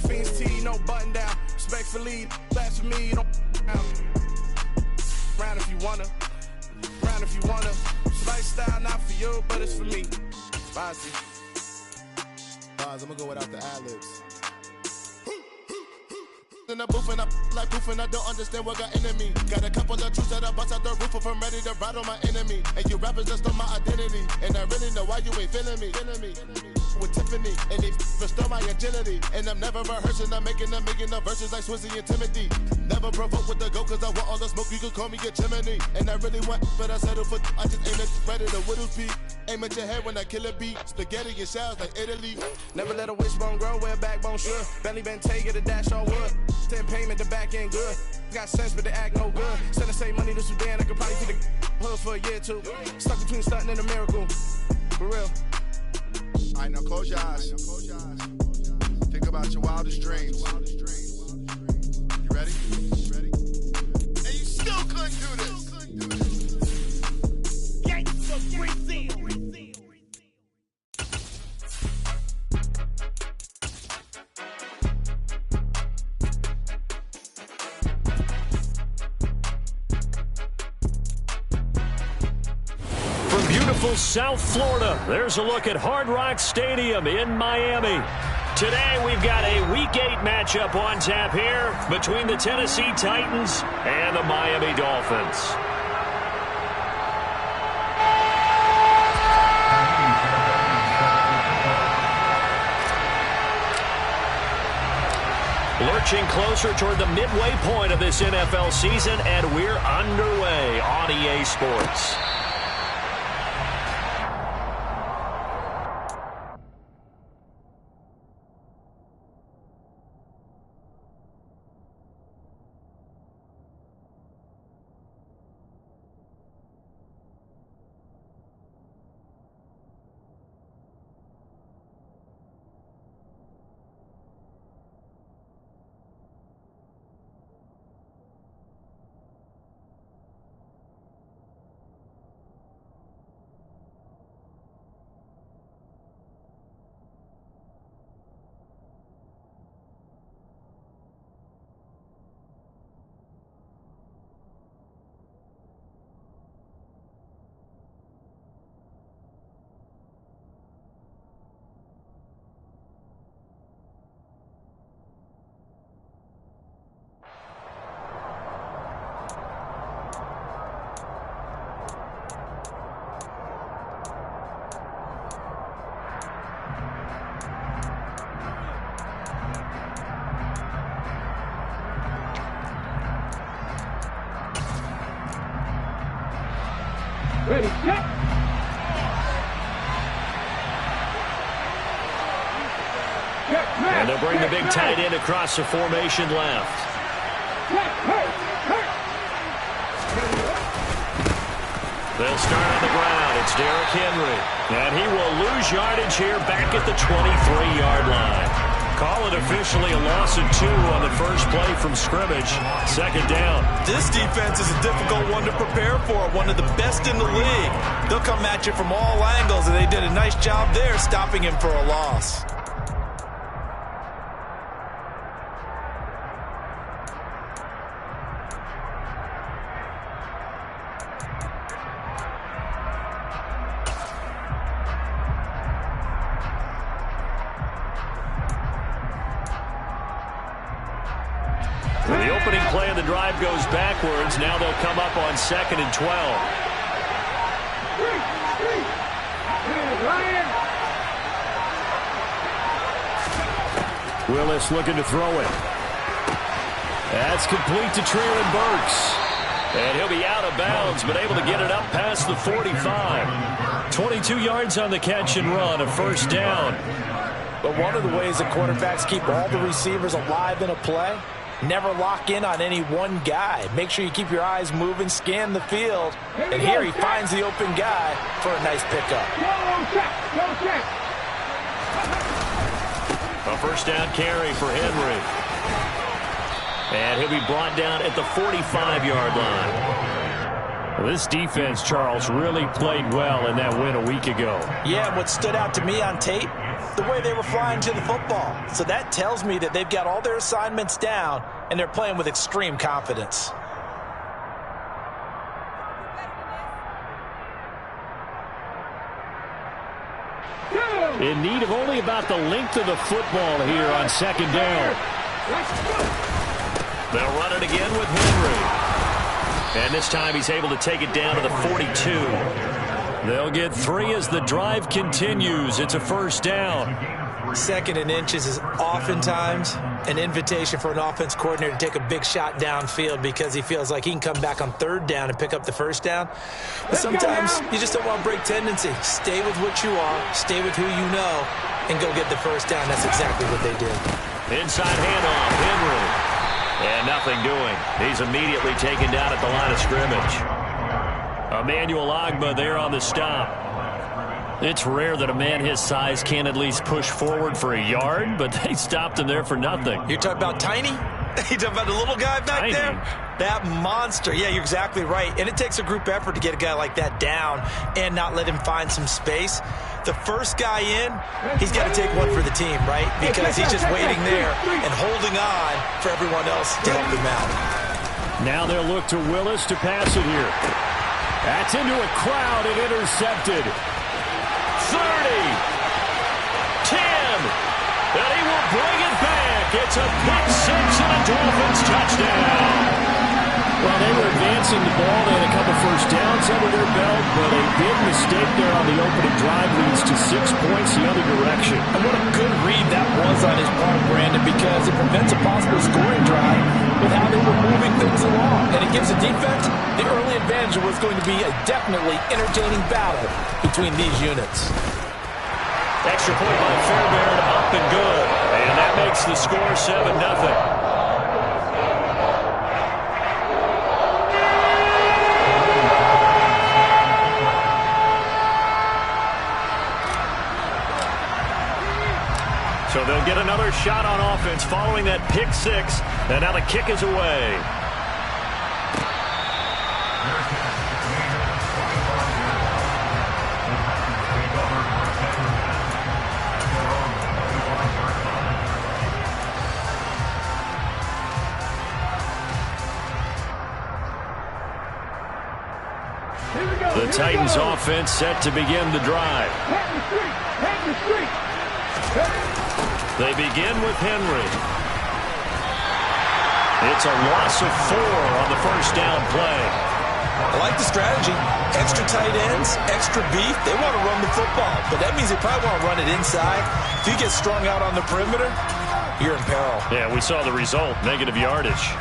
fiend's tee, no button down. Respect for lead, blasphemy, don't round if you wanna. Round if you wanna. It's lifestyle, not for you, but it's for me. Bozzy. I'm gonna go without the ad-libs. In the booth and I like proof and I don't understand what got into me. Got a couple of truths that I bust out the roof if I'm ready to ride on my enemy. And you rappers just stole my identity. And I really know why you ain't feeling me. With Tiffany, and they restore my agility. And I'm never rehearsing, I'm making a million of verses like Swizzy and Timothy. Never provoke with the go, cause I want all the smoke, you can call me a chimney. And I really want, but I settle for, I just aim at spread it, a whittle peak. Aim at your head when I kill a beat. Spaghetti and shells like Italy. Never let a wishbone grow where a backbone should. Bentley Bentay, get a dash on wood. 10 payment, the back end good. Got sense, but the act no good. Send the same money to Sudan, I could probably feed the hood for a year or two. Stuck between stunting and a miracle. For real. All right, now close your eyes. Think about your wildest dreams. You ready? And you still couldn't do this. Beautiful South Florida. There's a look at Hard Rock Stadium in Miami. Today we've got a Week 8 matchup on tap here between the Tennessee Titans and the Miami Dolphins. Lurching closer toward the midway point of this NFL season, and we're underway on EA Sports. Ready, set. And they'll bring the big tight end across the formation left. They'll start on the ground. It's Derrick Henry. And he will lose yardage here back at the 23-yard line. Call it officially a loss of 2 on the first play from scrimmage. Second down. This defense is a difficult one to prepare for, one of the best in the league. They'll come at you from all angles, and they did a nice job there stopping him for a loss. The opening play of the drive goes backwards. Now they'll come up on 2nd and 12. Willis looking to throw it. That's complete to Treylon Burks. And he'll be out of bounds, but able to get it up past the 45. 22 yards on the catch and run, a first down. But one of the ways that quarterbacks keep all the receivers alive in a play, never lock in on any one guy. Make sure you keep your eyes moving, scan the field. And here he finds the open guy for a nice pickup. A first down carry for Henry. And he'll be brought down at the 45-yard line. Well, this defense, Charles, really played well in that win a week ago. Yeah, what stood out to me on tape, the way they were flying to the football. So that tells me that they've got all their assignments down, and they're playing with extreme confidence. In need of only about the length of the football here on second down. They'll run it again with Henry. And this time he's able to take it down to the 42. They'll get 3 as the drive continues. It's a first down. 2nd and inches is oftentimes an invitation for an offense coordinator to take a big shot downfield because he feels like he can come back on 3rd down and pick up the first down. But sometimes you just don't want to break tendency. Stay with what you are, stay with who you know, and go get the first down. That's exactly what they did. Inside handoff, Henry. And nothing doing. He's immediately taken down at the line of scrimmage. Emmanuel Ogbah there on the stop. It's rare that a man his size can't at least push forward for a yard, but they stopped him there for nothing. You're talking about Tiny? You're talking about the little guy back there? That monster. Yeah, you're exactly right. And it takes a group effort to get a guy like that down and not let him find some space. The first guy in, he's got to take one for the team, right? Because he's just waiting there and holding on for everyone else to help him out. Now they'll look to Willis to pass it here. That's into a crowd and intercepted. 30, 10, and he will bring it back. It's a pick 6 and a Dolphins touchdown. Well, they were advancing the ball. They had a couple first downs under their belt, but a big mistake there on the opening drive leads to 6 points the other direction. And what a good read that was on his part, Brandon, because it prevents a possible scoring drive with how they were moving things along. And it gives the defense the early advantage of what's going to be a definitely entertaining battle between these units. Extra point by Fairbairn, up and good. And that makes the score 7-0. So they'll get another shot on offense following that pick 6. And now the kick is away. The Titans offense set to begin the drive. They begin with Henry. It's a loss of 4 on the first down play. I like the strategy. Extra tight ends, extra beef. They want to run the football, but that means they probably want to run it inside. If you get strung out on the perimeter, you're in peril. Yeah, we saw the result, negative yardage.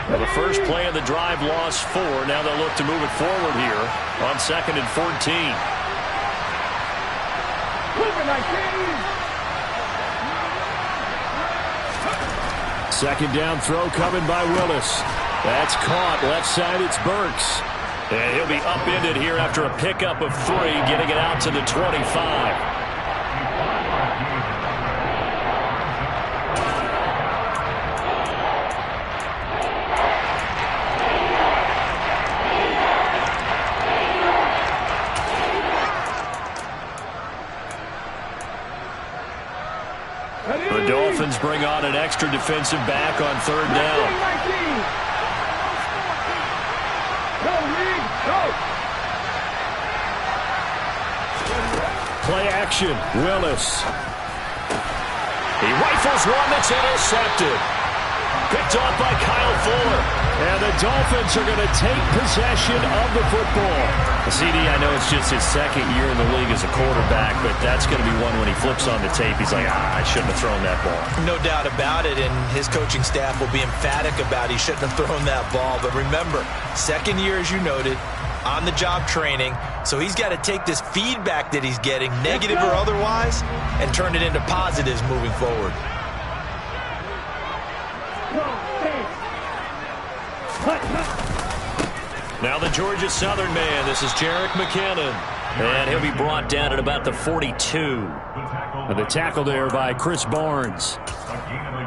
Well, the first play of the drive lost 4. Now they'll look to move it forward here on 2nd and 14. Second down throw coming by Willis. That's caught. Left side, it's Burks. And he'll be upended here after a pickup of 3, getting it out to the 25. The Dolphins bring on an extra defensive back on 3rd down. Play action, Willis. He rifles one that's intercepted. Picked off by Kyle Fuller. And the Dolphins are going to take possession of the football. CD, I know it's just his 2nd year in the league as a quarterback, but that's going to be one when he flips on the tape. He's like, I shouldn't have thrown that ball. No doubt about it, and his coaching staff will be emphatic about he shouldn't have thrown that ball. But remember, 2nd year, as you noted, on-the-job training, so he's got to take this feedback that he's getting, negative or otherwise, and turn it into positives moving forward. Now the Georgia Southern man. This is Jerick McKinnon. And he'll be brought down at about the 42. The tackle there by Chris Barnes.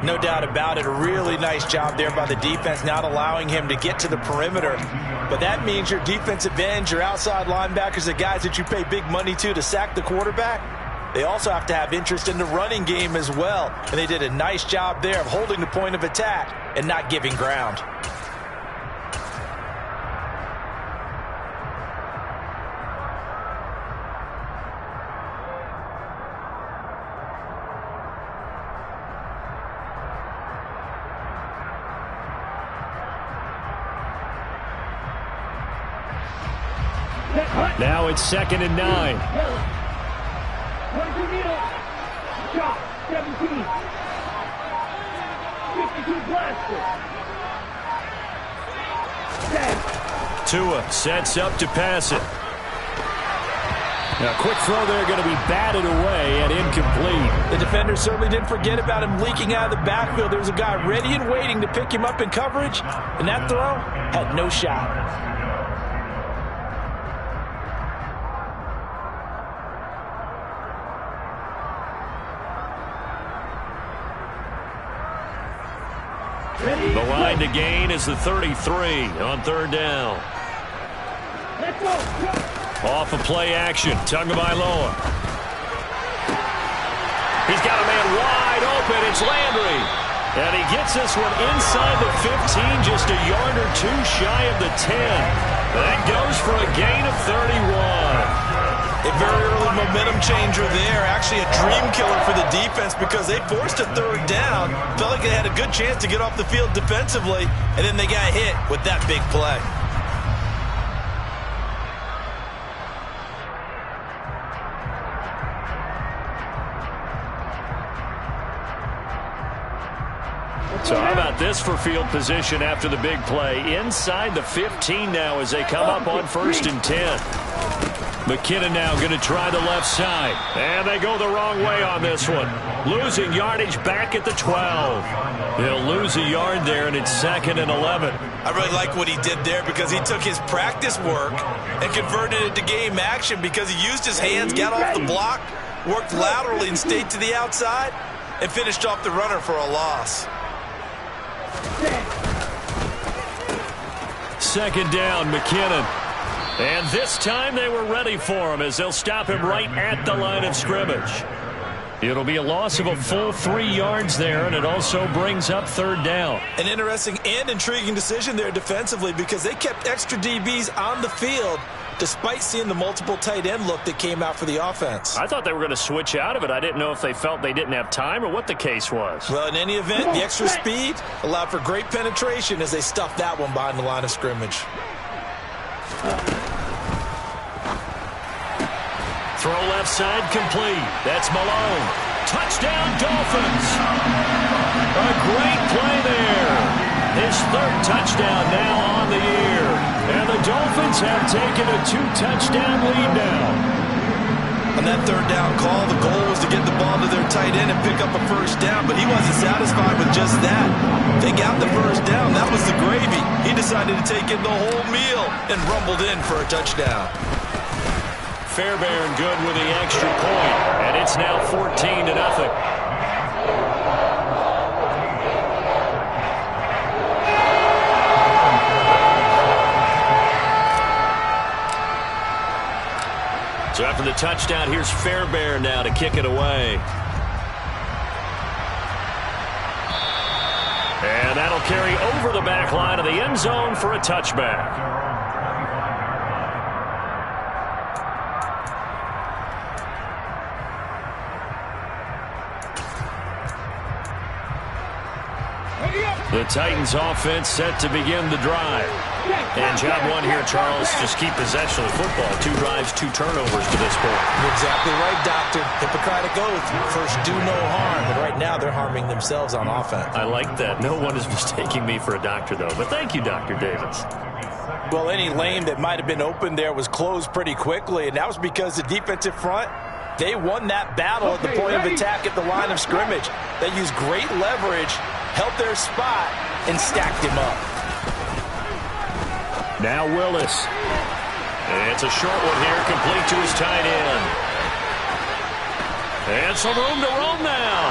No doubt about it. A really nice job there by the defense, not allowing him to get to the perimeter. But that means your defensive ends, your outside linebackers, the guys that you pay big money to sack the quarterback, they also have to have interest in the running game as well. And they did a nice job there of holding the point of attack and not giving ground. Now it's 2nd and 9. 22 middle. Shot. 17. 52 blaster. Tua sets up to pass it. Now, quick throw there, going to be batted away and incomplete. The defender certainly didn't forget about him leaking out of the backfield. There was a guy ready and waiting to pick him up in coverage, and that throw had no shot. The line to gain is the 33 on 3rd down. Let's go. Off of play action. Tagovailoa. He's got a man wide open. It's Landry. And he gets this one inside the 15, just a yard or two shy of the 10. That goes for a gain of 31. A very early momentum changer there. Actually a dream killer for the defense because they forced a 3rd down. Felt like they had a good chance to get off the field defensively, and then they got hit with that big play. So how about this for field position after the big play? Inside the 15 now as they come up on 1st and 10. McKinnon now going to try the left side. And they go the wrong way on this one. Losing yardage back at the 12. They'll lose a yard there, and it's 2nd and 11. I really like what he did there because he took his practice work and converted it to game action because he used his hands, got off the block, worked laterally and stayed to the outside, and finished off the runner for a loss. 2nd down, McKinnon. And this time they were ready for him as they'll stop him right at the line of scrimmage. It'll be a loss of a full 3 yards there, and it also brings up 3rd down. An interesting and intriguing decision there defensively because they kept extra DBs on the field despite seeing the multiple tight end look that came out for the offense. I thought they were going to switch out of it. I didn't know if they felt they didn't have time or what the case was. Well, in any event, the extra speed allowed for great penetration as they stuffed that one behind the line of scrimmage. Throw left side complete. That's Malone. Touchdown Dolphins. A great play there. His 3rd touchdown now on the year. And the Dolphins have taken a 2-touchdown lead now. On that 3rd down call, the goal was to get the ball to their tight end and pick up a 1st down, but he wasn't satisfied with just that. They got the 1st down. That was the gravy. He decided to take in the whole meal and rumbled in for a touchdown. Fairbairn good with the extra point, and it's now 14-0. So after the touchdown, here's Fairbairn now to kick it away. And that'll carry over the back line of the end zone for a touchback. The Titans offense set to begin the drive. And job one here, Charles, just keep possession of the football. 2 drives, 2 turnovers to this point. You're exactly right, Doctor. Hippocratic oath. First, do no harm. But right now, they're harming themselves on offense. I like that. No one is mistaking me for a doctor, though. But thank you, Dr. Davis. Well, any lane that might have been open there was closed pretty quickly, and that was because the defensive front, they won that battle at the point of attack at the line of scrimmage. They used great leverage, held their spot, and stacked him up. Now Willis. And it's a short one here, complete to his tight end. And some room to roam now.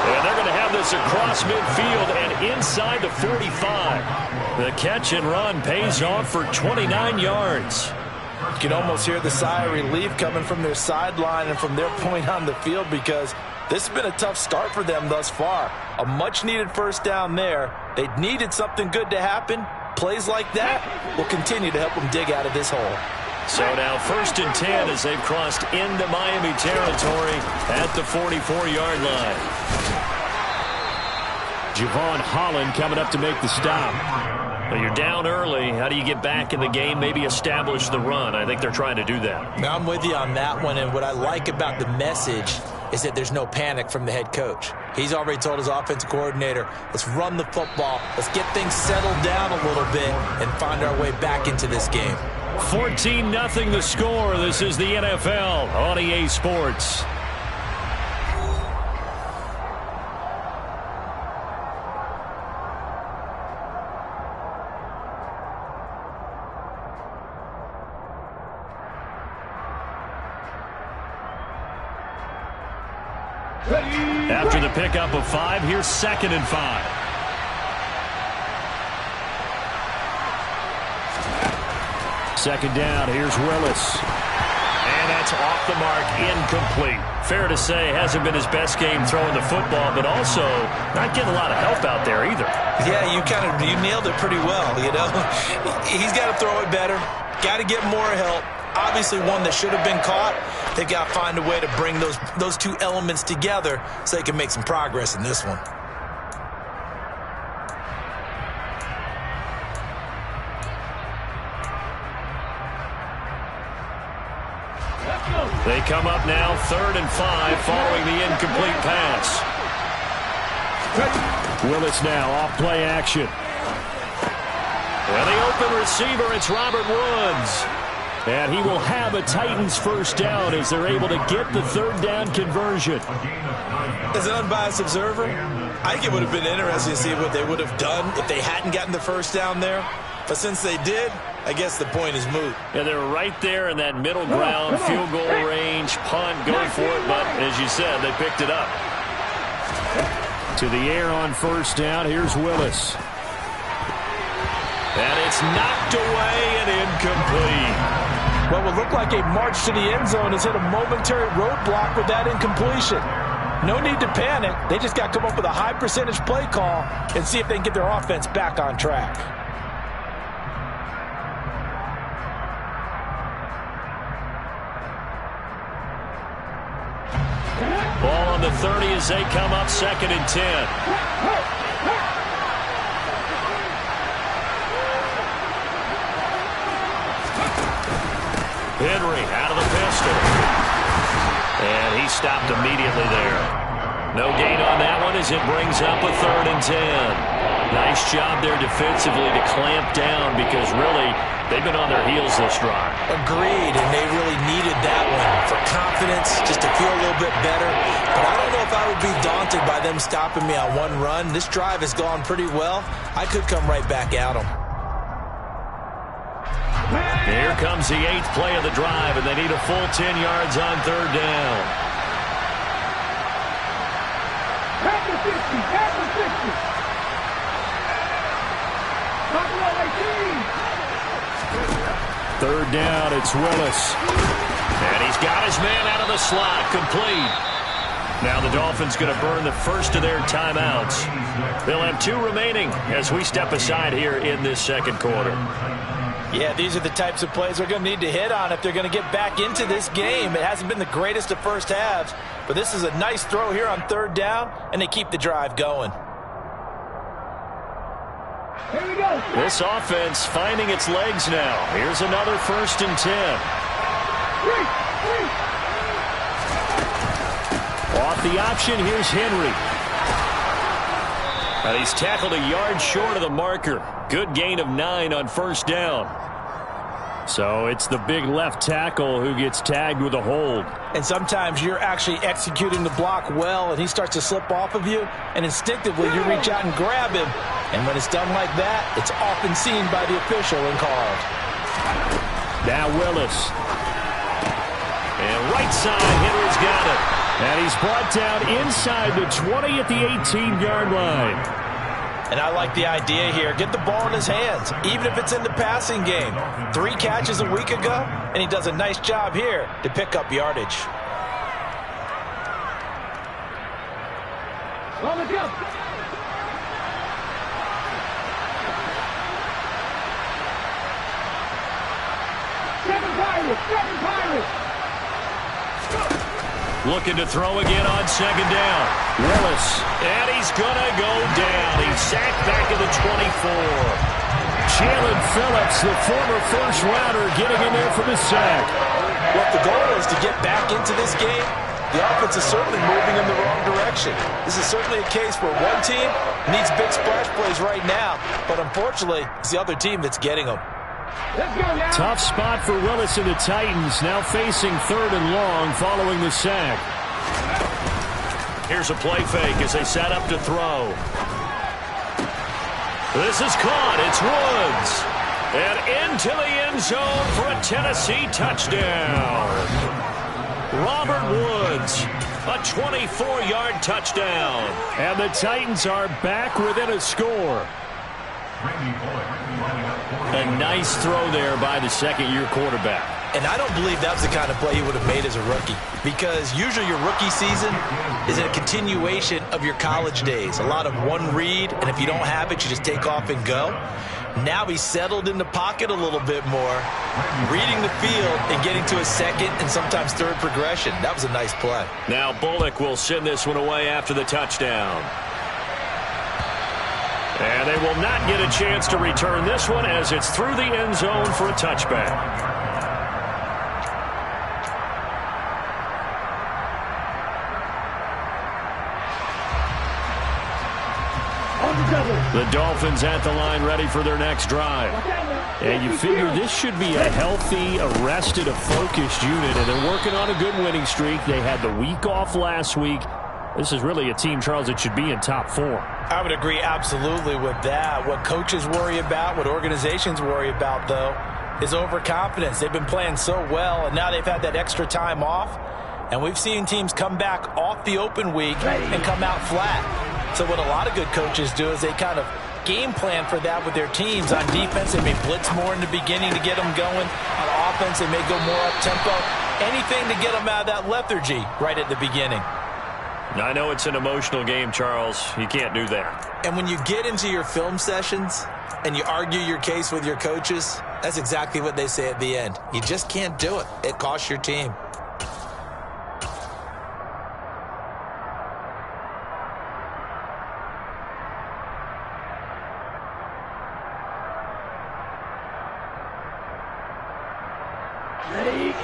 And they're going to have this across midfield and inside the 45. The catch and run pays off for 29 yards. You can almost hear the sigh of relief coming from their sideline and from their point on the field, because this has been a tough start for them thus far. A much-needed first down there. They needed something good to happen. Plays like that will continue to help them dig out of this hole. So now 1st and 10 as they've crossed into Miami territory at the 44-yard line. Javon Holland coming up to make the stop. Well, you're down early. How do you get back in the game, maybe establish the run? I think they're trying to do that. Now, I'm with you on that one, and what I like about the message is that there's no panic from the head coach. He's already told his offensive coordinator, let's run the football, let's get things settled down a little bit and find our way back into this game. 14-0 the score. This is the NFL on EA Sports. After the pickup of 5, here's 2nd and 5. Second down, here's Willis. And that's off the mark, incomplete. Fair to say, hasn't been his best game throwing the football, but also not getting a lot of help out there either. Yeah, you nailed it pretty well, you know. He's got to throw it better, got to get more help. Obviously one that should have been caught. They've got to find a way to bring those two elements together so they can make some progress in this one. They come up now 3rd and 5 following the incomplete pass. Willis now off play action. And the open receiver, it's Robert Woods. And he will have a Titans first down as they're able to get the 3rd down conversion. As an unbiased observer, I think it would have been interesting to see what they would have done if they hadn't gotten the first down there. But since they did, I guess the point is moot. Yeah, they're right there in that middle ground, field goal range, punt, go for it. But as you said, they picked it up. To the air on first down, here's Willis. And it's knocked away and incomplete. What will look like a march to the end zone has hit a momentary roadblock with that incompletion. No need to panic. They just got to come up with a high percentage play call and see if they can get their offense back on track. Ball on the 30 as they come up 2nd and 10. Henry out of the pistol. And he stopped immediately there. No gain on that one as it brings up a 3rd and 10. Nice job there defensively to clamp down, because really they've been on their heels this drive. Agreed, and they really needed that one for confidence, just to feel a little bit better. But I don't know if I would be daunted by them stopping me on one run. This drive has gone pretty well. I could come right back at them. Here comes the 8th play of the drive, and they need a full 10 yards on 3rd down. At the 50, at the 50. Top of the 18. 3rd down, it's Willis. And he's got his man out of the slot, complete. Now the Dolphins going to burn the first of their timeouts. They'll have 2 remaining as we step aside here in this 2nd quarter. Yeah, these are the types of plays they're going to need to hit on if they're going to get back into this game. It hasn't been the greatest of first halves, but this is a nice throw here on 3rd down, and they keep the drive going. Here we go. This offense finding its legs now. Here's another 1st and 10. Off the option, here's Henry. And he's tackled a yard short of the marker. Good gain of 9 on 1st down. So it's the big left tackle who gets tagged with a hold. And sometimes you're actually executing the block well, and he starts to slip off of you, and instinctively you reach out and grab him. And when it's done like that, it's often seen by the official and called. Now Willis. And right side, Henry's got it. And he's brought down inside the 20 at the 18-yard line. And I like the idea here. Get the ball in his hands, even if it's in the passing game. 3 catches a week ago, and he does a nice job here to pick up yardage. On the jump. Second Pirates. Looking to throw again on 2nd down. Willis, and he's going to go down. He's sacked back at the 24. Jalen Phillips, the former first-rounder, getting in there for the sack. Look, the goal is to get back into this game. The offense is certainly moving in the wrong direction. This is certainly a case where one team needs big splash plays right now, but unfortunately, it's the other team that's getting them. Tough spot for Willis and the Titans, now facing 3rd and long following the sack. Here's a play fake as they set up to throw. This is caught. It's Woods. And into the end zone for a Tennessee touchdown. Robert Woods, a 24-yard touchdown. And the Titans are back within a score. A nice throw there by the second-year quarterback. And I don't believe that was the kind of play he would have made as a rookie, because usually your rookie season is a continuation of your college days. A lot of one read, and if you don't have it, you just take off and go. Now he's settled in the pocket a little bit more, reading the field and getting to a second and sometimes third progression. That was a nice play. Now Bullock will send this one away after the touchdown. And they will not get a chance to return this one as it's through the end zone for a touchback. The Dolphins at the line ready for their next drive. And you figure this should be a healthy, arrested, a focused unit, and they're working on a good winning streak. They had the week off last week. This is really a team, Charles, that should be in top 4. I would agree absolutely with that. What coaches worry about, what organizations worry about, though, is overconfidence. They've been playing so well, and now they've had that extra time off. And we've seen teams come back off the open week and come out flat. So what a lot of good coaches do is they kind of game plan for that with their teams. On defense, they may blitz more in the beginning to get them going. On offense, they may go more up-tempo. Anything to get them out of that lethargy right at the beginning. I know it's an emotional game, Charles. You can't do that. And when you get into your film sessions and you argue your case with your coaches, that's exactly what they say at the end. You just can't do it. It costs your team.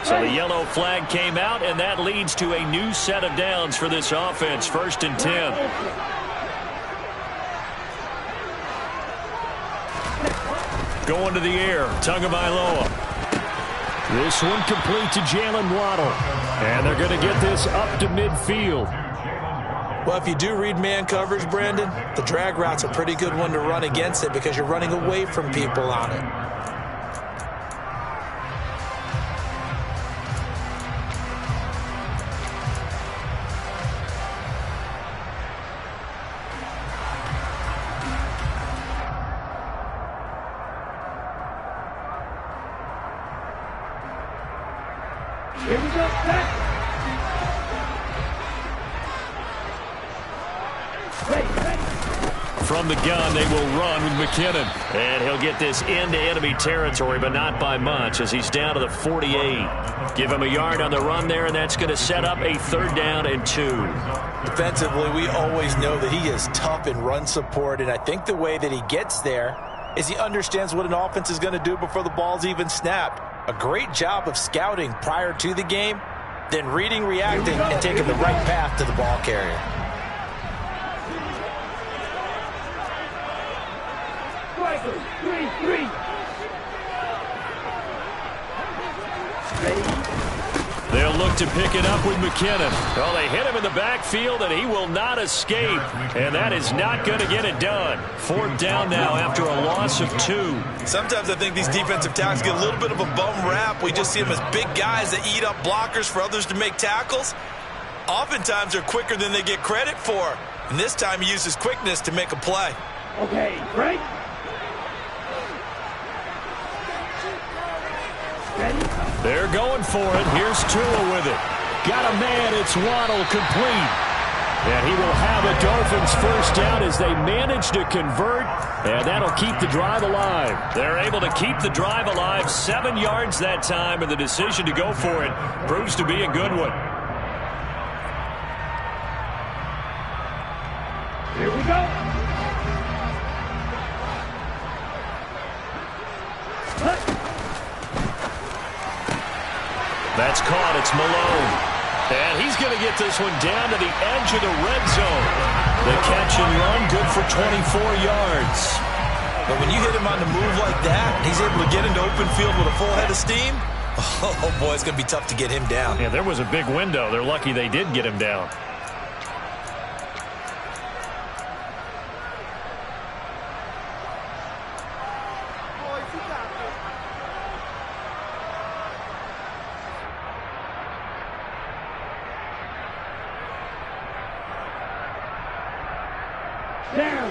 So the yellow flag came out, and that leads to a new set of downs for this offense. 1st and 10. Going to the air, Tagovailoa. This one complete to Jalen Waddle. And they're going to get this up to midfield. Well, if you do read man coverage, Brandon, the drag route's a pretty good one to run against it because you're running away from people on it. Here we go, set. From the gun, they will run with McKinnon. And he'll get this into enemy territory, but not by much as he's down to the 48. Give him a yard on the run there, and that's going to set up a 3rd down and 2. Defensively, we always know that he is tough in run support, and I think the way that he gets there is he understands what an offense is going to do before the ball's even snapped. A great job of scouting prior to the game, then reading, reacting, and taking the right path to the ball carrier. Strikers, 3-3. They'll look to pick it up with McKinnon. Well, they hit him in the backfield, and he will not escape. And that is not going to get it done. 4th down now after a loss of 2. Sometimes I think these defensive tackles get a little bit of a bum rap. We just see them as big guys that eat up blockers for others to make tackles. Oftentimes they're quicker than they get credit for. And this time he uses quickness to make a play. Okay, break. Ready? They're going for it. Here's Tua with it. Got a man. It's Waddle, complete. And he will have a Dolphins first down as they manage to convert, and that'll keep the drive alive. They're able to keep the drive alive, 7 yards that time, and the decision to go for it proves to be a good one. Here we go. That's caught. It's Malone. And he's going to get this one down to the edge of the red zone. The catch and run, good for 24 yards. But when you hit him on the move like that, he's able to get into open field with a full head of steam. Oh, boy, it's going to be tough to get him down. Yeah, there was a big window. They're lucky they did get him down. Down.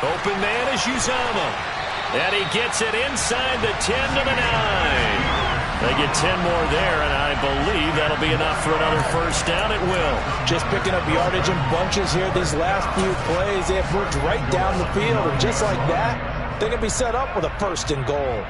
Open man is Uzama. And he gets it inside the 10 to the 9. They get 10 more there, and I believe that'll be enough for another first down. It will. Just picking up yardage in bunches here these last few plays. They have moved right down the field, and just like that, they're going to be set up with a first and goal.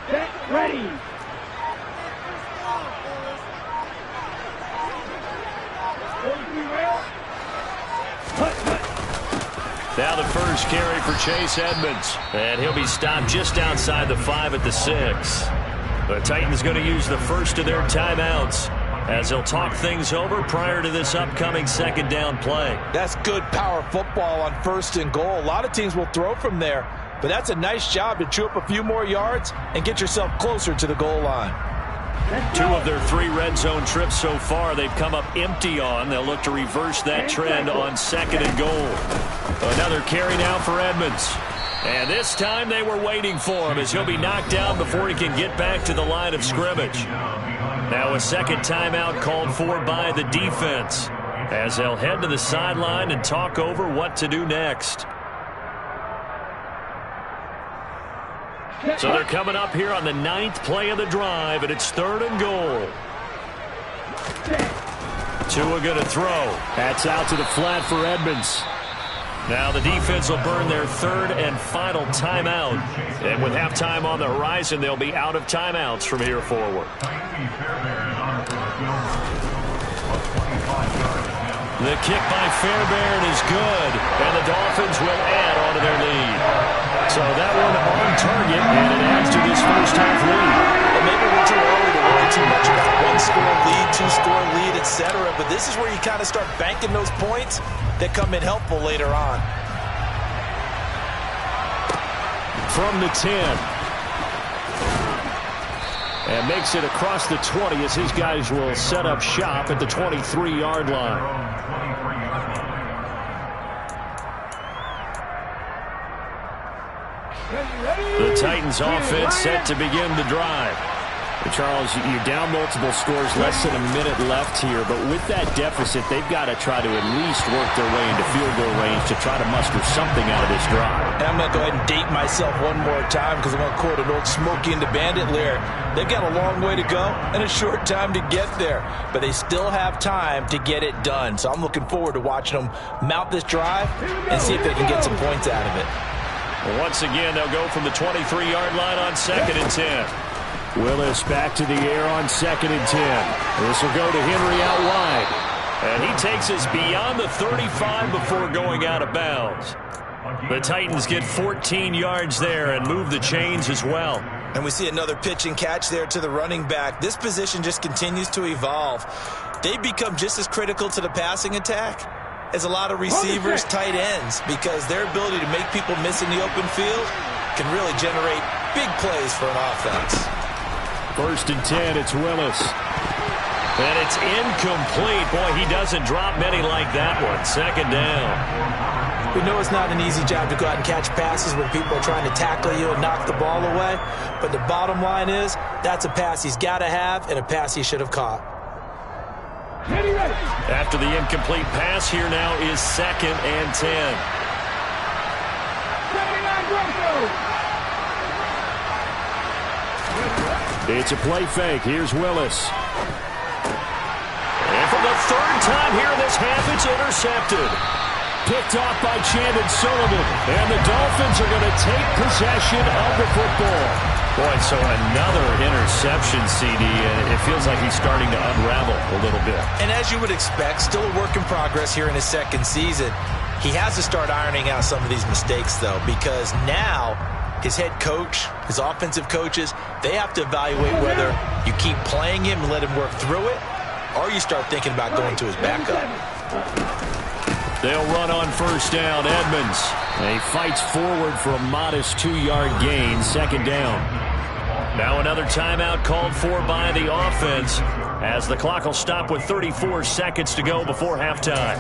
Set. Ready. Now the first carry for Chase Edmonds. And he'll be stopped just outside the 5 at the 6. The Titans going to use the first of their timeouts as they'll talk things over prior to this upcoming second down play. That's good power football on first and goal. A lot of teams will throw from there, but that's a nice job to chew up a few more yards and get yourself closer to the goal line. 2 of their 3 red zone trips so far they've come up empty on. They'll look to reverse that trend on second and goal. Another carry now for Edmonds. And this time they were waiting for him as he'll be knocked down before he can get back to the line of scrimmage. Now a second timeout called for by the defense as they'll head to the sideline and talk over what to do next. So they're coming up here on the 9th play of the drive, and it's 3rd and goal. Tua going to throw. That's out to the flat for Edmonds. Now the defense will burn their 3rd and final timeout. And with halftime on the horizon, they'll be out of timeouts from here forward. The kick by Fairbairn is good, and the Dolphins will add on to their lead. So that one on target, and it adds to this first half lead. Well, maybe we're too early to worry too much about 1-score lead, 2-score lead, etc. But this is where you kind of start banking those points that come in helpful later on. From the 10. And makes it across the 20 as his guys will set up shop at the 23-yard line. The Titans offense set to begin the drive. Charles, you're down multiple scores, less than a minute left here, but with that deficit, they've got to try to at least work their way into field goal range to try to muster something out of this drive. And I'm going to go ahead and date myself one more time because I'm going to quote an old Smokey and the Bandit lyric. They've got a long way to go and a short time to get there, but they still have time to get it done. So I'm looking forward to watching them mount this drive and see if they can get some points out of it. Well, once again, they'll go from the 23-yard line on 2nd and 10. Willis back to the air on 2nd and 10. This will go to Henry out wide. And he takes us beyond the 35 before going out of bounds. The Titans get 14 yards there and move the chains as well. And we see another pitch and catch there to the running back. This position just continues to evolve. They become just as critical to the passing attack is a lot of receivers, tight ends, because their ability to make people miss in the open field can really generate big plays for an offense. 1st and 10, it's Willis. And it's incomplete. Boy, he doesn't drop many like that one. 2nd down. We know it's not an easy job to go out and catch passes when people are trying to tackle you and knock the ball away. But the bottom line is, that's a pass he's got to have and a pass he should have caught. After the incomplete pass, here now is 2nd and 10. It's a play fake. Here's Willis. And for the 3rd time here in this half, it's intercepted. Picked off by Chandon Sullivan. And the Dolphins are going to take possession of the football. Boy, so another interception, CD, and it feels like he's starting to unravel a little bit. And as you would expect, still a work in progress here in his 2nd season. He has to start ironing out some of these mistakes, though, because now his head coach, his offensive coaches, they have to evaluate whether you keep playing him and let him work through it, or you start thinking about going to his backup. They'll run on 1st down. Edmonds. And he fights forward for a modest 2-yard gain. 2nd down. Now another timeout called for by the offense as the clock will stop with 34 seconds to go before halftime.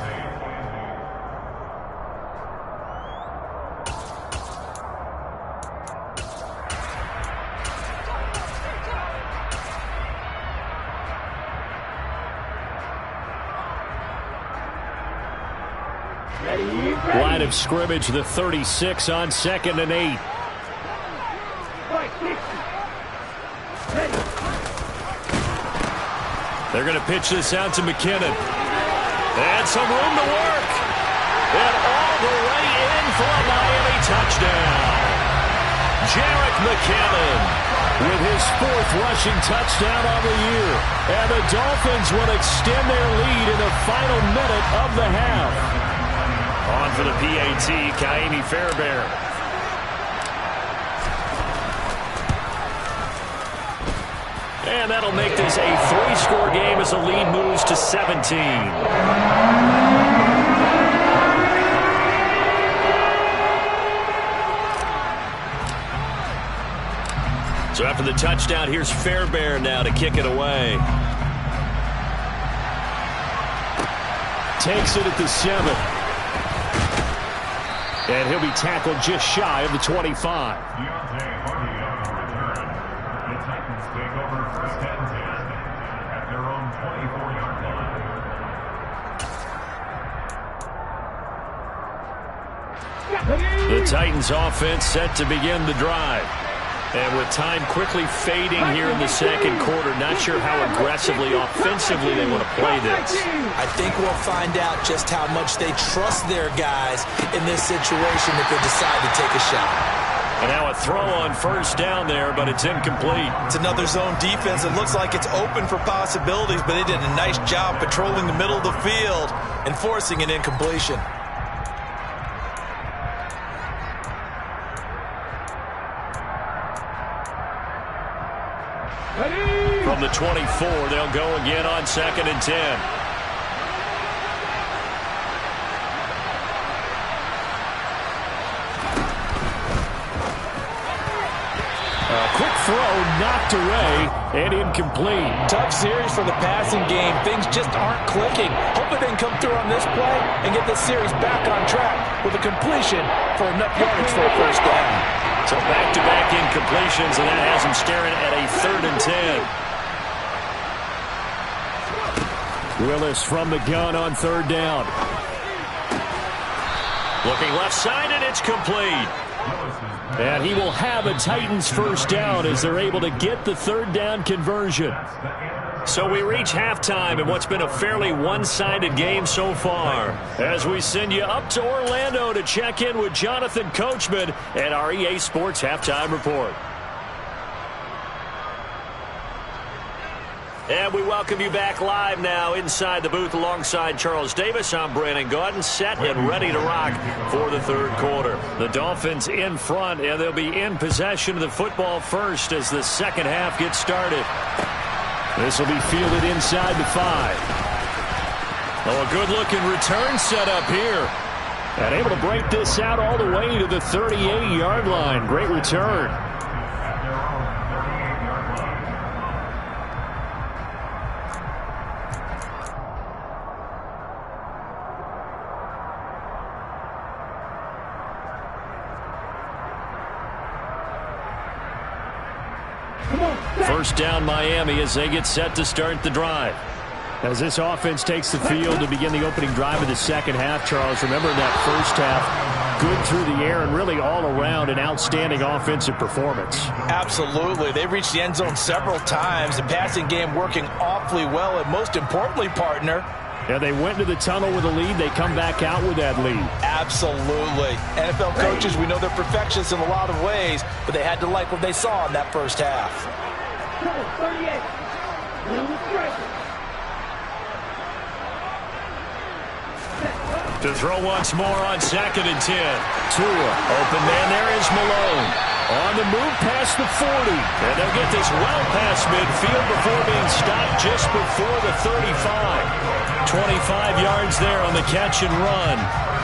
Line of scrimmage, the 36 on 2nd and 8. They're going to pitch this out to McKinnon. And some room to work. And all the way in for a Miami touchdown. Jrock-king with his 4th rushing touchdown of the year. And the Dolphins will extend their lead in the final minute of the half. On for the PAT, Kaimi Fairbairn. And that'll make this a 3-score game as the lead moves to 17. So after the touchdown, here's Fairbairn now to kick it away. Takes it at the 7. And he'll be tackled just shy of the 25. The Titans offense set to begin the drive. And with time quickly fading here in the 2nd quarter, not sure how aggressively, offensively they want to play this. I think we'll find out just how much they trust their guys in this situation if they decide to take a shot. And now a throw on 1st down there, but it's incomplete. It's another zone defense. It looks like it's open for possibilities, but they did a nice job patrolling the middle of the field and forcing an incompletion. From the 24, they'll go again on 2nd and 10. Quick throw, knocked away, and incomplete. Tough series for the passing game. Things just aren't clicking. Hoping they can come through on this play and get this series back on track with a completion for enough yardage for a 1st down. So back-to-back incompletions, and that has him staring at a 3rd and 10. Willis from the gun on 3rd down. Looking left side, and it's complete. And he will have a Titans 1st down as they're able to get the 3rd down conversion. So we reach halftime in what's been a fairly one-sided game so far. As we send you up to Orlando to check in with Jonathan Coachman and our EA Sports Halftime Report. And we welcome you back live now inside the booth alongside Charles Davis. I'm Brandon Gaudin, set and ready to rock for the 3rd quarter. The Dolphins in front, and they'll be in possession of the football first as the 2nd half gets started. This will be fielded inside the 5. Oh, a good-looking return set up here. And able to break this out all the way to the 38-yard line. Great return. First down Miami as they get set to start the drive. As this offense takes the field to begin the opening drive of the second half, Charles, remember in that first half, good through the air and really all around an outstanding offensive performance. Absolutely. They reached the end zone several times. The passing game working awfully well, and most importantly, partner, yeah, they went to the tunnel with a lead. They come back out with that lead. Absolutely. NFL coaches, we know they're perfectionists in a lot of ways, but they had to like what they saw in that first half. 38. To throw once more on 2nd and 10. Tua, open man, there is Malone. On the move past the 40. And they'll get this well past midfield before being stopped just before the 35. 25 yards there on the catch and run.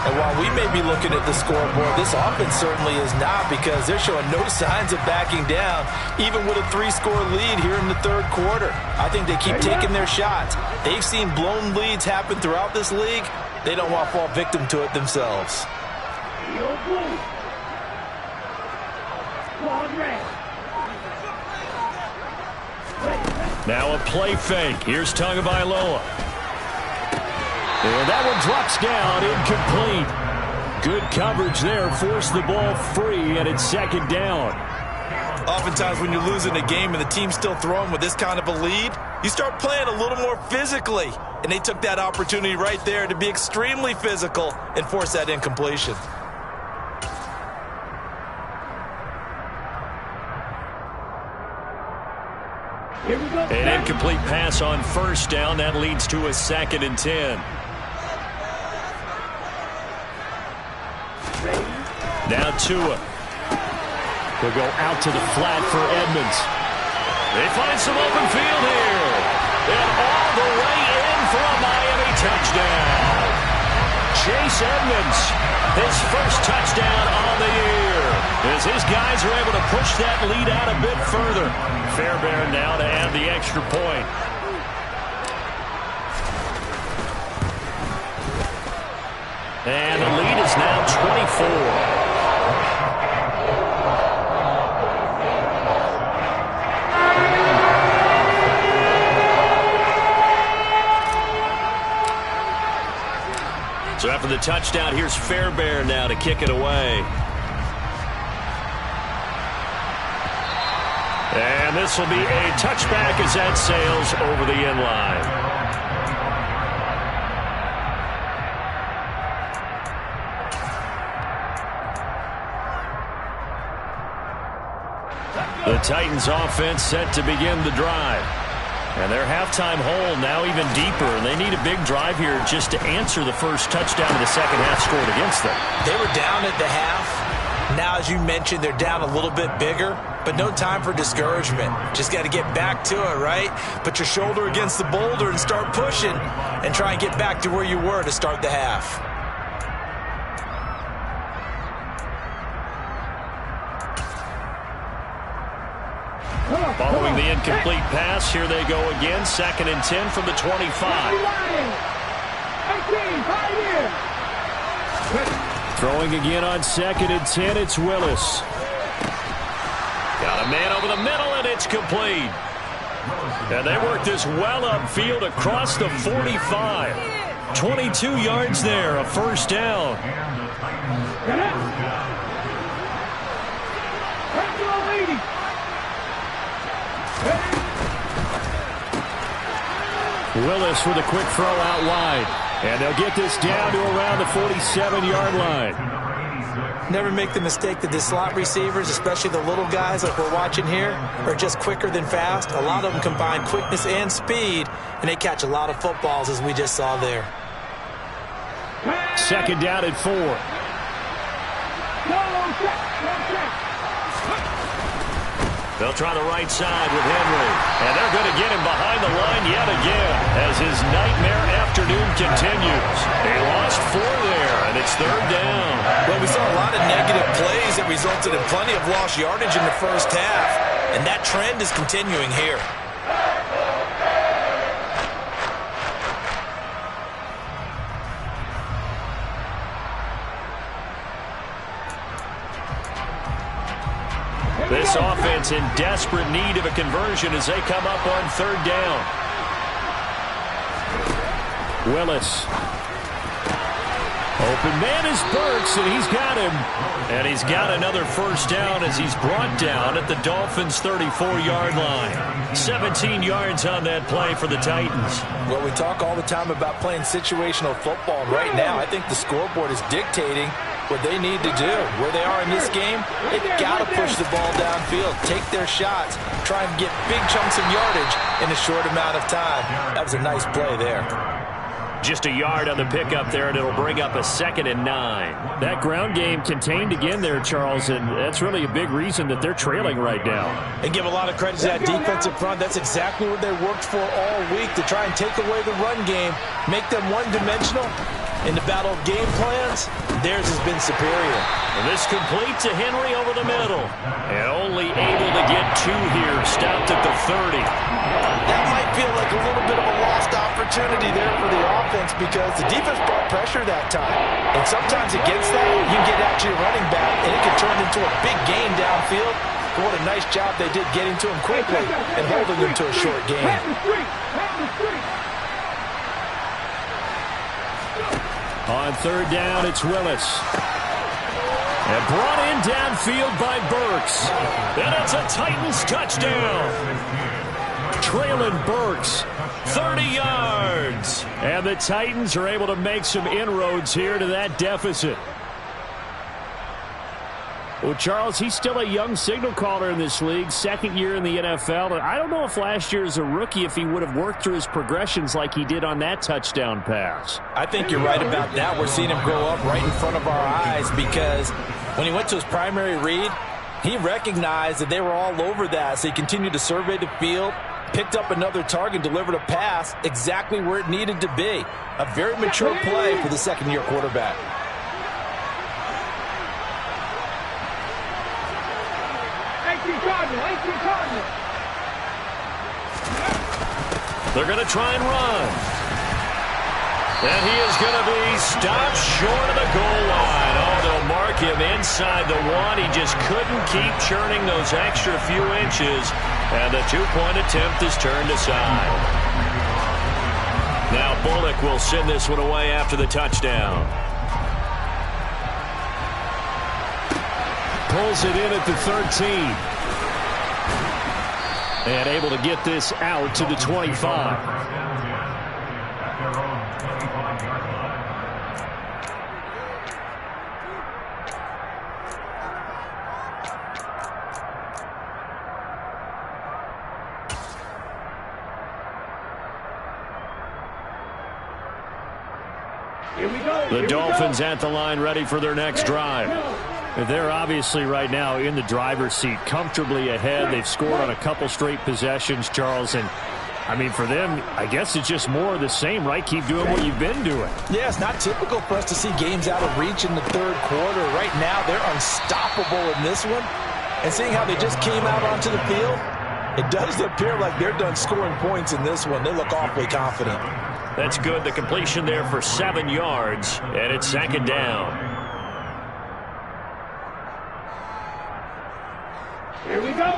And while we may be looking at the scoreboard, this offense certainly is not, because they're showing no signs of backing down, even with a 3-score lead here in the third quarter. I think they keep taking their shots. They've seen blown leads happen throughout this league. They don't want to fall victim to it themselves. Now a play fake. Here's Tagovailoa. And that one drops down, incomplete. Good coverage there, forced the ball free, and it's 2nd down. Oftentimes when you're losing a game and the team's still throwing with this kind of a lead, you start playing a little more physically. And they took that opportunity right there to be extremely physical and force that incompletion. An incomplete pass on first down. That leads to a 2nd and 10. Now Tua. They'll go out to the flat for Edmonds. They find some open field here. And all the way in for a Miami touchdown. Chase Edmonds, his first touchdown on the year. As his guys are able to push that lead out a bit further. Fairbairn now to add the extra point. And the lead is now 24. So after the touchdown, here's Fairbairn now to kick it away. And this will be a touchback as that sails over the end line. The Titans offense set to begin the drive. And their halftime hole now even deeper, and they need a big drive here just to answer the first touchdown of the second half scored against them. They were down at the half. Now, as you mentioned, they're down a little bit bigger, but no time for discouragement. Just got to get back to it, right? Put your shoulder against the boulder and start pushing and try and get back to where you were to start the half. Following the incomplete pass, here they go again. 2nd and 10 from the 25. Throwing again on 2nd and 10, it's Willis. Got a man over the middle, and it's complete. And they work this well upfield across the 45. 22 yards there, a first down. Willis with a quick throw out wide. And they'll get this down to around the 47-yard line. Never make the mistake that the slot receivers, especially the little guys like we're watching here, are just quicker than fast. A lot of them combine quickness and speed, and they catch a lot of footballs, as we just saw there. 2nd down and 4. They'll try the right side with Henry. And they're going to get him behind the line yet again as his nightmare afternoon continues. They lost 4 there, and it's 3rd down. Well, we saw a lot of negative plays that resulted in plenty of lost yardage in the first half, and that trend is continuing here. This offense in desperate need of a conversion as they come up on 3rd down. Willis. Open man is Burks, and he's got him. And he's got another first down as he's brought down at the Dolphins' 34-yard line. 17 yards on that play for the Titans. Well, we talk all the time about playing situational football, and right now I think the scoreboard is dictating what they need to do. Where they are in this game, they've got to push the ball downfield, take their shots, try and get big chunks of yardage in a short amount of time. That was a nice play there. Just a yard on the pickup there, and it'll bring up a 2nd and 9. That ground game contained again there, Charles, and that's really a big reason that they're trailing right now. And give a lot of credit to that defensive front. That's exactly what they worked for all week, to try and take away the run game, make them one-dimensional. In the battle of game plans, theirs has been superior. And this complete to Henry over the middle. And only able to get 2 here, stopped at the 30. That might feel like a little bit of a lost opportunity there for the offense because the defense brought pressure that time. And sometimes against that, you get out to your running back, and it can turn into a big gain downfield. But what a nice job they did getting to him quickly and holding him to a short gain. On 3rd down, it's Willis. And brought in downfield by Burks. And it's a Titans touchdown. Traylon Burks, 30 yards. And the Titans are able to make some inroads here to that deficit. Well, Charles, he's still a young signal caller in this league, 2nd year in the NFL. And I don't know if last year as a rookie, if he would have worked through his progressions like he did on that touchdown pass. I think you're right about that. We're seeing him grow up right in front of our eyes because when he went to his primary read, he recognized that they were all over that. So he continued to survey the field, picked up another target, delivered a pass exactly where it needed to be. A very mature play for the 2nd-year quarterback. They're going to try and run. And he is going to be stopped short of the goal line. Oh, they'll mark him inside the 1. He just couldn't keep churning those extra few inches. And the 2-point attempt is turned aside. Now Bullock will send this one away after the touchdown. Pulls it in at the 13. And able to get this out to the 25. The Dolphins at the line, ready for their next drive. They're obviously right now in the driver's seat, comfortably ahead. They've scored on a couple straight possessions, Charles. And, I mean, for them, I guess it's just more of the same, right? Keep doing what you've been doing. Yeah, it's not typical for us to see games out of reach in the 3rd quarter. Right now, they're unstoppable in this one. And seeing how they just came out onto the field, it does appear like they're done scoring points in this one. They look awfully confident. That's good. The completion there for 7 yards, and it's 2nd down. Here we go.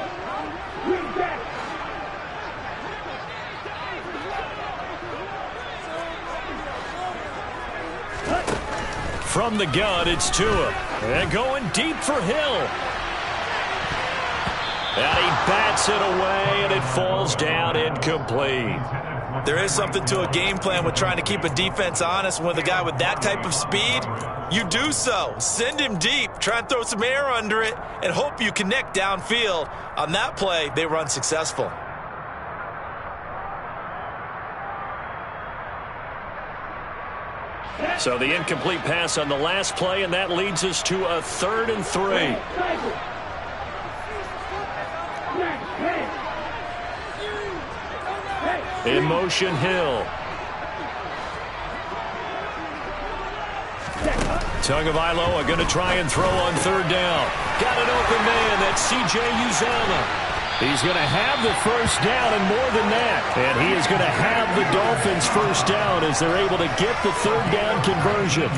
From the gun, it's Tua. And going deep for Hill. And he bats it away, and it falls down incomplete. There is something to a game plan with trying to keep a defense honest. With a guy with that type of speed, you do so. Send him deep, try and throw some air under it, and hope you connect downfield. On that play, they were unsuccessful. So the incomplete pass on the last play, and that leads us to a 3rd and 3. In motion, Hill. Tagovailoa going to try and throw on third down. Got an open man. That's C.J. Uzomah. He's going to have the first down and more than that. And he is going to have the Dolphins first down as they're able to get the third down conversion.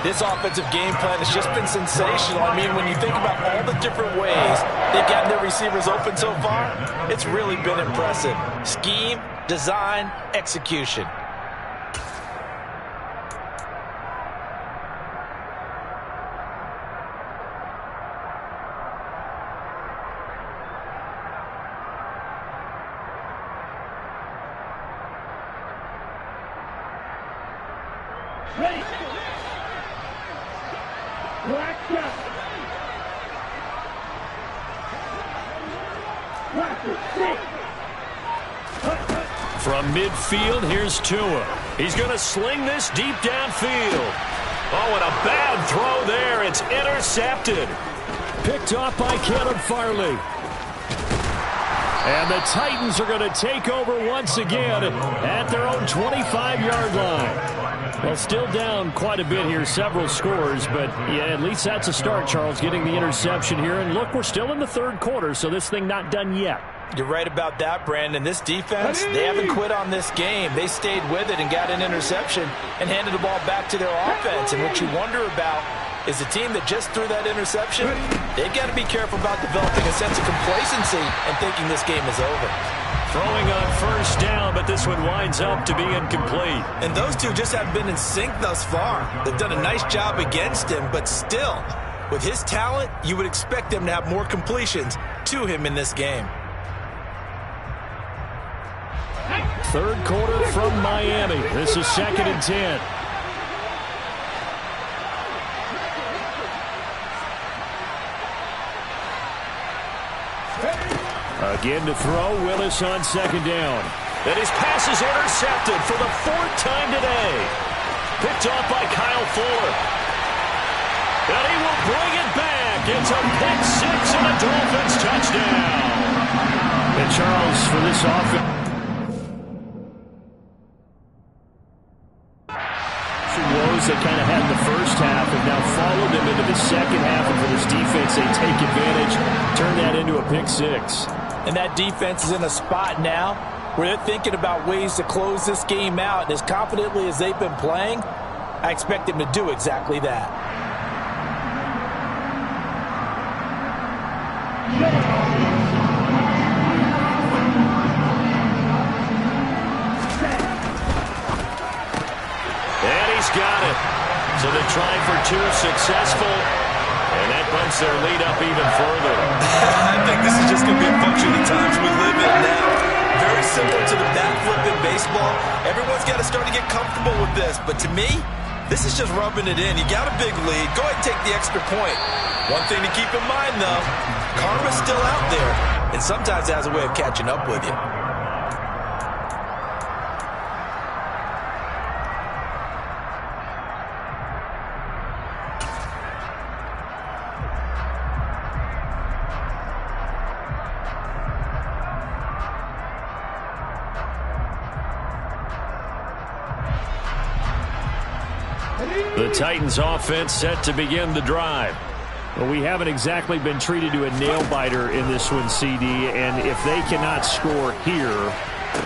This offensive game plan has just been sensational. I mean, when you think about all the different ways they've gotten their receivers open so far, it's really been impressive. Scheme, design, execution. Ready. Black shot. From midfield, here's Tua. He's going to sling this deep downfield. Oh, and a bad throw there. It's intercepted. Picked off by Caleb Farley. And the Titans are going to take over once again at their own 25-yard line. Well, still down quite a bit here, several scores, but yeah, at least that's a start, Charles, getting the interception here. And look, we're still in the third quarter, so this thing not done yet. You're right about that, Brandon. This defense, they haven't quit on this game. They stayed with it and got an interception and handed the ball back to their offense. And what you wonder about is the team that just threw that interception, they've got to be careful about developing a sense of complacency and thinking this game is over. Throwing on first down, but this one winds up to be incomplete. And those two just haven't been in sync thus far. They've done a nice job against him, but still, with his talent, you would expect them to have more completions to him in this game. Third quarter from Miami. This is 2nd and 10. Again to throw, Willis on 2nd down. And his pass is intercepted for the 4th time today. Picked off by Kyle Fuller. And he will bring it back. It's a pick six and a Dolphins touchdown. And Charles, for this offense. Woes that kind of had the first half have now followed them into the second half, and for this defense, they take advantage, turn that into a pick six. And that defense is in a spot now where they're thinking about ways to close this game out, and as confidently as they've been playing, I expect them to do exactly that. Got it. So they're trying for two, successful, and that bumps their lead up even further. I think this is just going to be a function of the times we live in now. Very similar to the backflip in baseball. Everyone's got to start to get comfortable with this, but to me, this is just rubbing it in. You got a big lead. Go ahead and take the extra point. One thing to keep in mind, though, karma's still out there, and sometimes it has a way of catching up with you. The Titans offense set to begin the drive. Well, we haven't exactly been treated to a nail-biter in this one, CD, and if they cannot score here,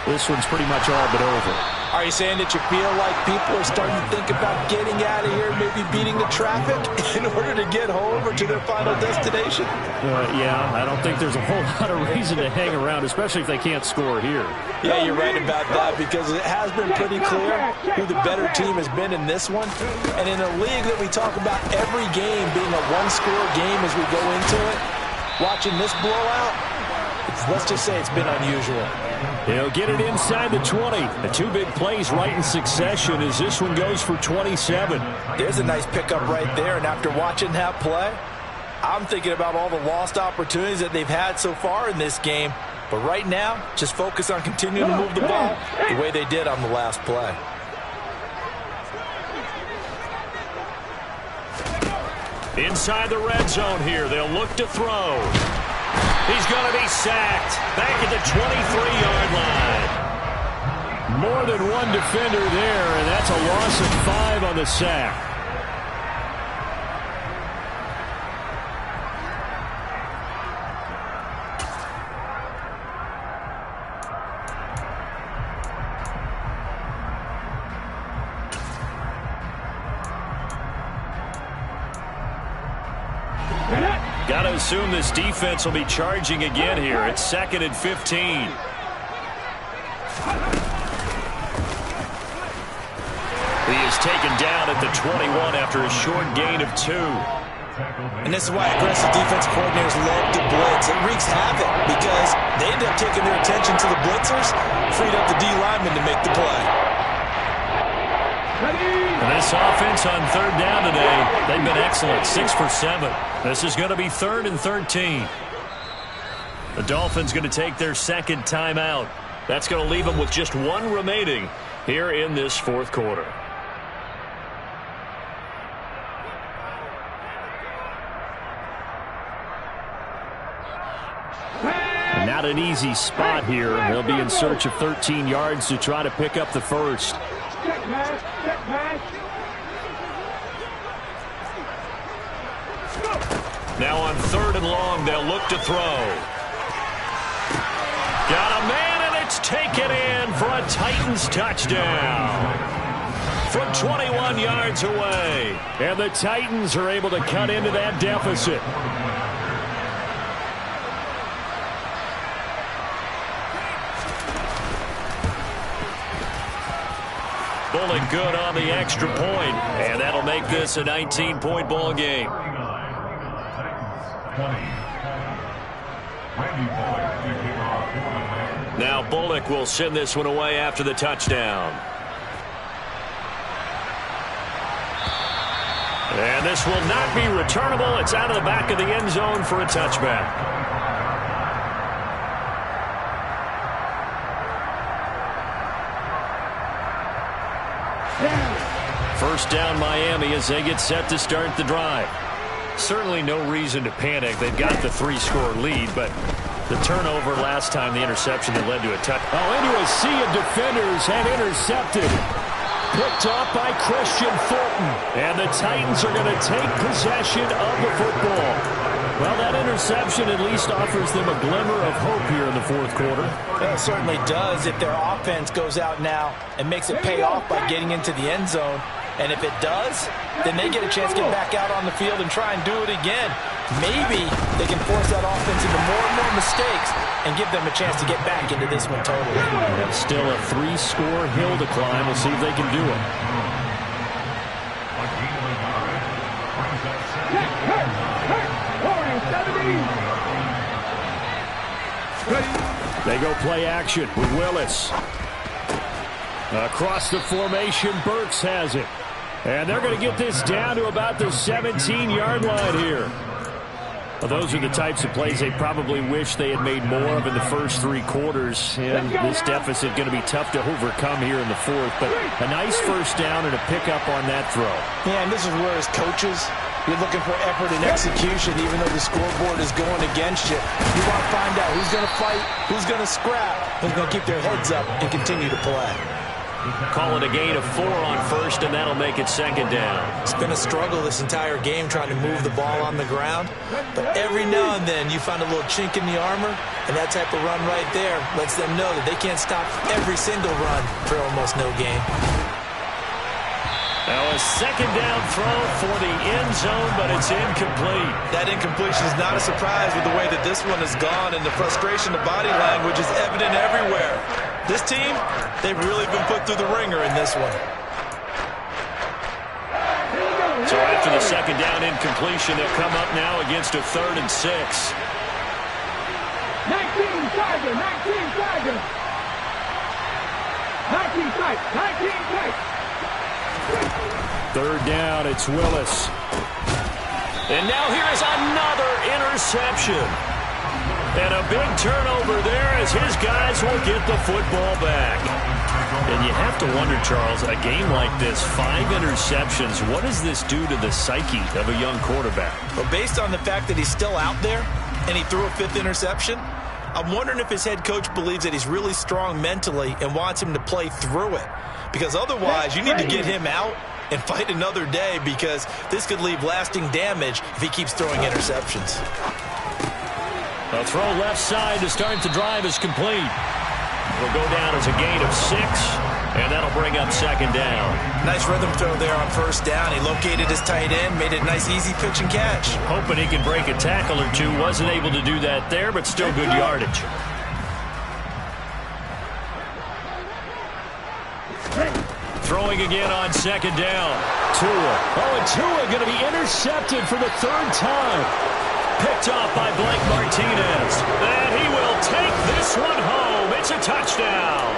this one's pretty much all but over. Are you saying that you feel like people are starting to think about getting out of here, maybe beating the traffic in order to get home or to their final destination? Yeah, I don't think there's a whole lot of reason to hang around, especially if they can't score here. Yeah, you're right about that, because it has been pretty clear who the better team has been in this one. And in a league that we talk about every game being a one-score game as we go into it, watching this blowout, let's just say it's been unusual. They'll get it inside the 20. The two big plays right in succession as this one goes for 27. There's a nice pickup right there, and after watching that play, I'm thinking about all the lost opportunities that they've had so far in this game. But right now, just focus on continuing to move the ball the way they did on the last play. Inside the red zone here, they'll look to throw. He's going to be sacked back at the 23-yard line. More than one defender there, and that's a loss of 5 on the sack. Got to assume this defense will be charging again here. It's 2nd and 15. He is taken down at the 21 after a short gain of 2. And this is why aggressive defense coordinators love to blitz. It wreaks havoc because they end up taking their attention to the blitzers, freed up the D lineman to make the play. And this offense on 3rd down today, they've been excellent, 6 for 7. This is going to be 3rd and 13. The Dolphins going to take their 2nd timeout. That's going to leave them with just 1 remaining here in this 4th quarter. Not an easy spot here. They'll be in search of 13 yards to try to pick up the first. Now on 3rd and long, they'll look to throw. Got a man, and it's taken in for a Titans touchdown from 21 yards away. And the Titans are able to cut into that deficit. Bullock good on the extra point, and that'll make this a 19-point ball game. Now Bullock will send this one away after the touchdown. And this will not be returnable. It's out of the back of the end zone for a touchback. First down Miami as they get set to start the drive. Certainly no reason to panic. They've got the 3-score lead, but the turnover last time, the interception that led to a touchdown. Oh, into a sea of defenders and intercepted. Picked off by Christian Fulton. And the Titans are going to take possession of the football. Well, that interception at least offers them a glimmer of hope here in the 4th quarter. Well, it certainly does if their offense goes out now and makes it pay off by getting into the end zone. And if it does, then they get a chance to get back out on the field and try and do it again. Maybe they can force that offense into more and more mistakes and give them a chance to get back into this one totally. And still a 3-score hill to climb. We'll see if they can do it. They go play action with Willis. Across the formation, Burks has it. And they're going to get this down to about the 17-yard line here. Well, those are the types of plays they probably wish they had made more of in the first 3 quarters. And this deficit going to be tough to overcome here in the 4th. But a nice first down and a pickup on that throw. Yeah, and this is where as coaches, you're looking for effort and execution even though the scoreboard is going against you. You want to find out who's going to fight, who's going to scrap, who's going to keep their heads up and continue to play. Call it a gain of 4 on first, and that'll make it 2nd down. It's been a struggle this entire game trying to move the ball on the ground. But every now and then you find a little chink in the armor, and that type of run right there lets them know that they can't stop every single run for almost no gain. Now a 2nd down throw for the end zone, but it's incomplete. That incompletion is not a surprise with the way that this one has gone, and the frustration, the body language is evident everywhere. This team, they've really been put through the ringer in this one. So after the 2nd down incompletion, they'll come up now against a 3rd and 6. 19 Tiger, 19 Tiger. 19 tight, 19 tight. 3rd down, it's Willis. And now here is another interception. And a big turnover there as his guys will get the football back. And you have to wonder, Charles, a game like this, 5 interceptions, what does this do to the psyche of a young quarterback? Well, based on the fact that he's still out there and he threw a 5th interception, I'm wondering if his head coach believes that he's really strong mentally and wants him to play through it. Because otherwise, you need to get him out and fight another day, because this could leave lasting damage if he keeps throwing interceptions. A throw left side to start the drive is complete. Will go down as a gain of 6, and that'll bring up second down. Nice rhythm throw there on first down. He located his tight end, made it a nice, easy pitch and catch. Hoping he can break a tackle or two. Wasn't able to do that there, but still good yardage. Throwing again on second down. Tua. Oh, and Tua going to be intercepted for the 3rd time. Picked off by Blake Martinez. And he will take this one home. It's a touchdown.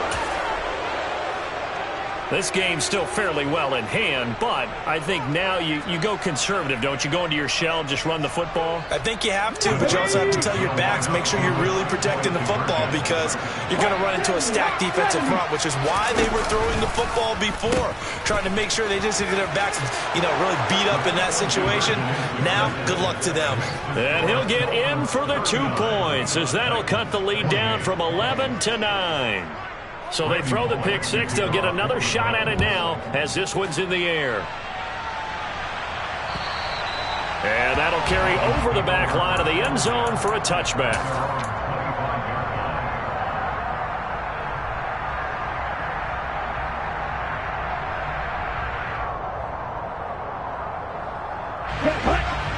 This game's still fairly well in hand, but I think now you go conservative, don't you? Go into your shell, just run the football? I think you have to, but you also have to tell your backs, make sure you're really protecting the football, because you're going to run into a stacked defensive front, which is why they were throwing the football before, trying to make sure they just get their backs, really beat up in that situation. Now, good luck to them. And he'll get in for the 2 points, as that'll cut the lead down from 11 to 9. So they throw the pick 6. They'll get another shot at it now as this one's in the air. And that'll carry over the back line of the end zone for a touchback.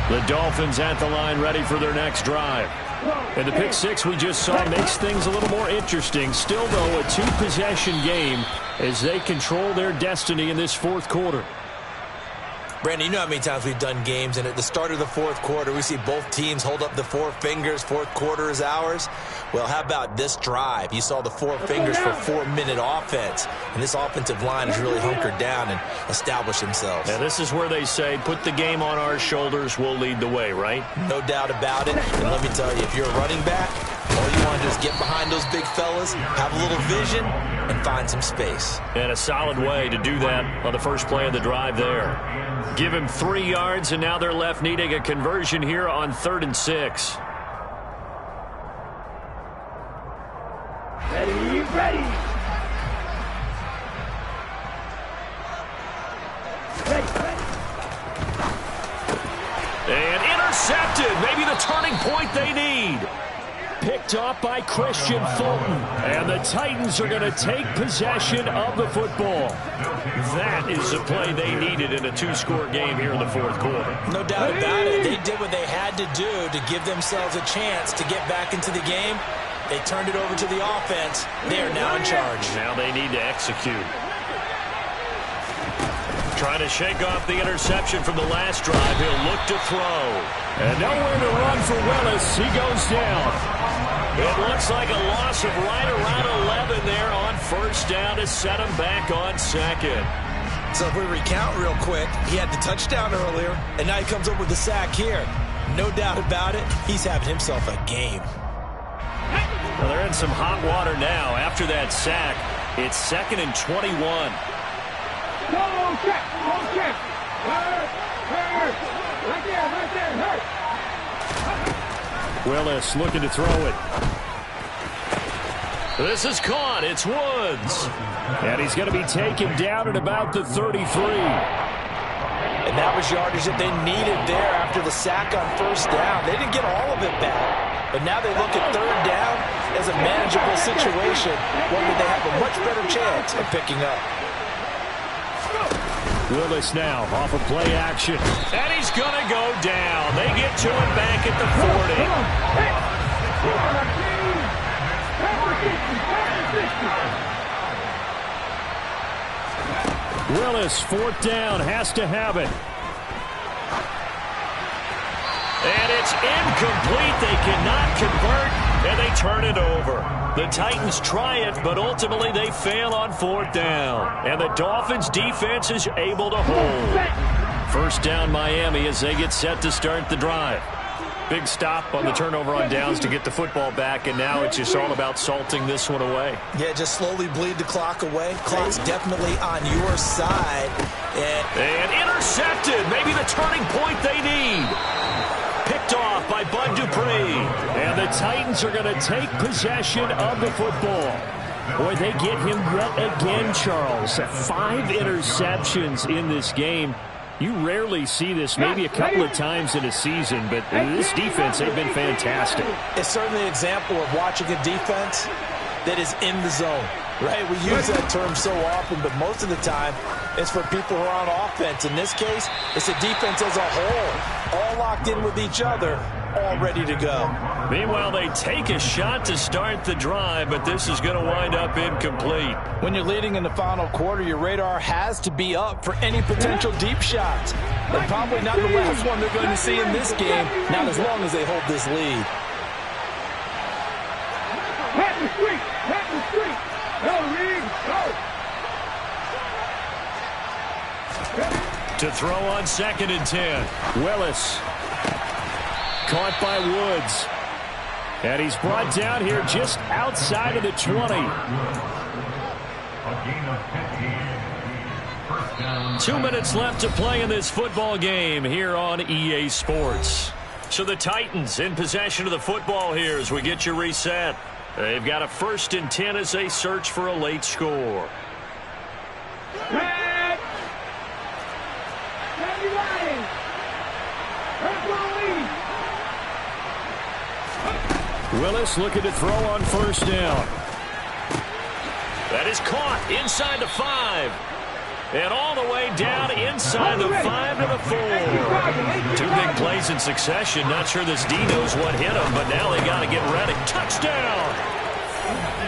The Dolphins at the line, ready for their next drive. And the pick 6 we just saw makes things a little more interesting. Still, though, a 2-possession game as they control their destiny in this 4th quarter. Brandon, you know how many times we've done games, and at the start of the 4th quarter, we see both teams hold up the 4 fingers. 4th quarter is ours. Well, how about this drive? You saw the 4 fingers for 4-minute offense, and this offensive line has really hunkered down and established themselves. Now, this is where they say, put the game on our shoulders, we'll lead the way, right? No doubt about it. And let me tell you, if you're a running back, all you want to do is get behind those big fellas, have a little vision, and find some space. And a solid way to do that on the first play of the drive there. Give him 3 yards, and now they're left needing a conversion here on 3rd and 6. Ready. And intercepted. Maybe the turning point they need. Picked off by Christian Fulton. And the Titans are going to take possession of the football. That is the play they needed in a 2-score game here in the 4th quarter. No doubt about it. They did what they had to do to give themselves a chance to get back into the game. They turned it over to the offense. They are now in charge. Now they need to execute. Trying to shake off the interception from the last drive. He'll look to throw. And nowhere to run for Willis. He goes down. It looks like a loss of right around 11 there on first down to set him back on 2nd. So if we recount real quick, he had the touchdown earlier, and now he comes up with the sack here. No doubt about it, he's having himself a game. Well, they're in some hot water now. After that sack, it's 2nd and 21. Go check. Right there, hurt. Willis looking to throw it. This is caught. It's Woods. And he's going to be taken down at about the 33. And that was yardage that they needed there after the sack on first down. They didn't get all of it back. But now they look at 3rd down as a manageable situation, one that they have a much better chance of picking up. Willis now off of play action. And he's going to go down. They get to him back at the 40. Willis, 4th down, has to have it. And it's incomplete. They cannot convert, and they turn it over. The Titans try it, but ultimately they fail on 4th down. And the Dolphins' defense is able to hold. First down, Miami, as they get set to start the drive. Big stop on the turnover on downs to get the football back, and now it's just all about salting this one away. Yeah, just slowly bleed the clock away. Clock's definitely on your side. And intercepted. Maybe the turning point they need. Picked picked off by Bud Dupree. And the Titans are going to take possession of the football. Boy, they get him yet again, Charles. 5 interceptions in this game. You rarely see this, maybe a couple of times in a season, but this defense, they've been fantastic. It's certainly an example of watching a defense that is in the zone, right? We use that term so often, but most of the time it's for people who are on offense. In this case, it's a defense as a whole, all locked in with each other, all ready to go. Meanwhile, they take a shot to start the drive, but this is going to wind up incomplete. When you're leading in the final quarter, your radar has to be up for any potential deep shots. They're probably not the last one they're going to see in this game, not as long as they hold this lead. Hit the street! Hit the street! Go, Reed! Go! To throw on 2nd and 10. Willis. Caught by Woods. And he's brought down here just outside of the 20. 2 minutes left to play in this football game here on EA Sports. So the Titans in possession of the football here as we get you reset. They've got a 1st and 10 as they search for a late score. Willis looking to throw on 1st down. That is caught inside the 5. And all the way down inside the 5 to the 4. 2 big plays in succession. Not sure this D knows what hit him, but now they got to get ready. Touchdown!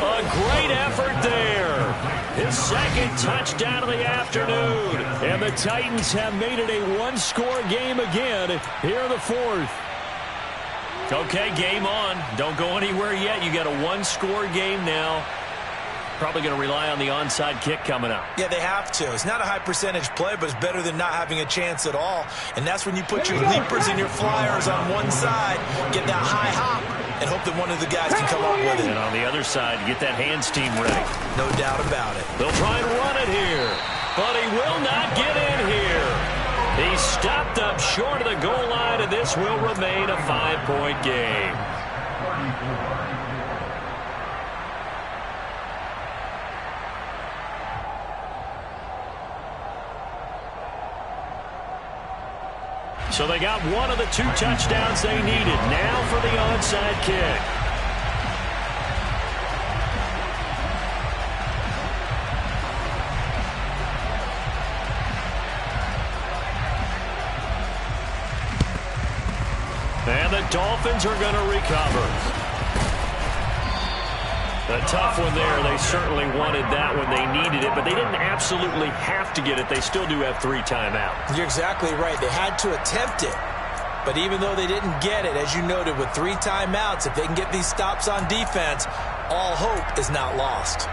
A great effort there. His 2nd touchdown of the afternoon. And the Titans have made it a 1-score game again here in the 4th. Okay, game on. Don't go anywhere yet. You got a 1-score game now. Probably going to rely on the onside kick coming up. Yeah, they have to. It's not a high percentage play, but it's better than not having a chance at all. And that's when you put your leapers and your flyers on one side, get that high hop, and hope that one of the guys can come up with it. And on the other side, get that hands team ready. No doubt about it. They'll try and run it here, but he will not get in here. He stopped up short of the goal line, and this will remain a 5-point game. So they got one of the 2 touchdowns they needed. Now for the onside kick. And the Dolphins are going to recover. A tough one there. They certainly wanted that when they needed it, but they didn't absolutely have to get it. They still do have 3 timeouts. You're exactly right. They had to attempt it. But even though they didn't get it, as you noted, with 3 timeouts, if they can get these stops on defense, all hope is not lost.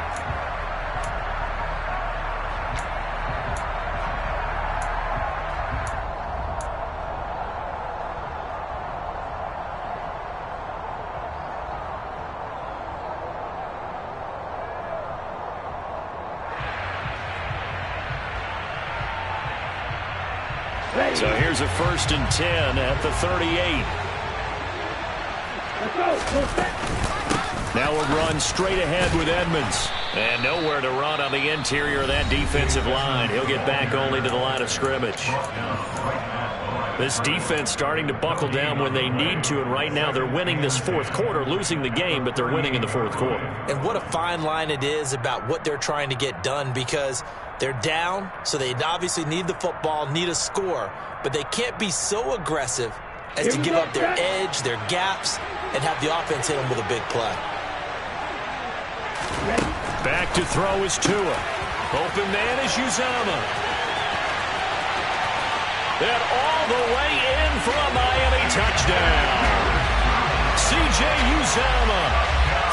So here's a 1st and 10 at the 38. Now we'll run straight ahead with Edmonds. And nowhere to run on the interior of that defensive line. He'll get back only to the line of scrimmage. This defense starting to buckle down when they need to, and right now they're winning this 4th quarter, losing the game, but they're winning in the 4th quarter. And what a fine line it is about what they're trying to get done, because they're down, so they obviously need the football, need a score, but they can't be so aggressive as to give up their edge, their gaps, and have the offense hit them with a big play. Back to throw is Tua. Open man is Uzama. And all the way in for a Miami touchdown. C.J. Uzama,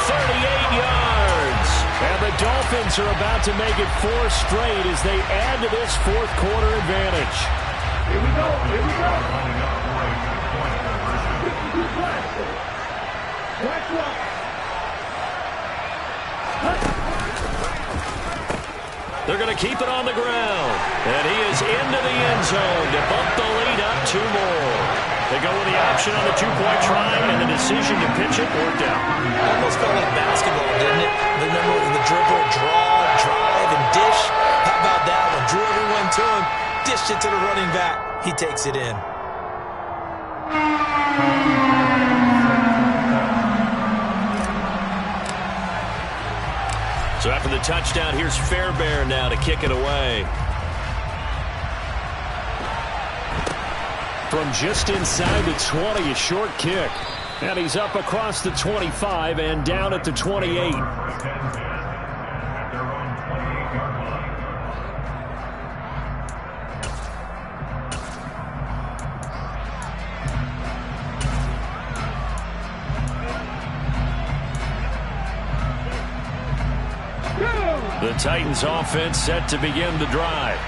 38 yards. And the Dolphins are about to make it 4 straight as they add to this 4th quarter advantage. Here we go. Here we go. Watch one. They're going to keep it on the ground. And he is into the end zone to bump the lead up 2 more. They go with the option on the two-point try, and the decision to pitch it worked out. Almost felt like basketball, didn't it? Remember the dribble, draw, drive, and dish? How about that one? Drew everyone to him, dished it to the running back. He takes it in. So after the touchdown, here's Fairbairn now to kick it away. From just inside the 20, a short kick. And he's up across the 25 and down at the 28. The Titans offense set to begin the drive.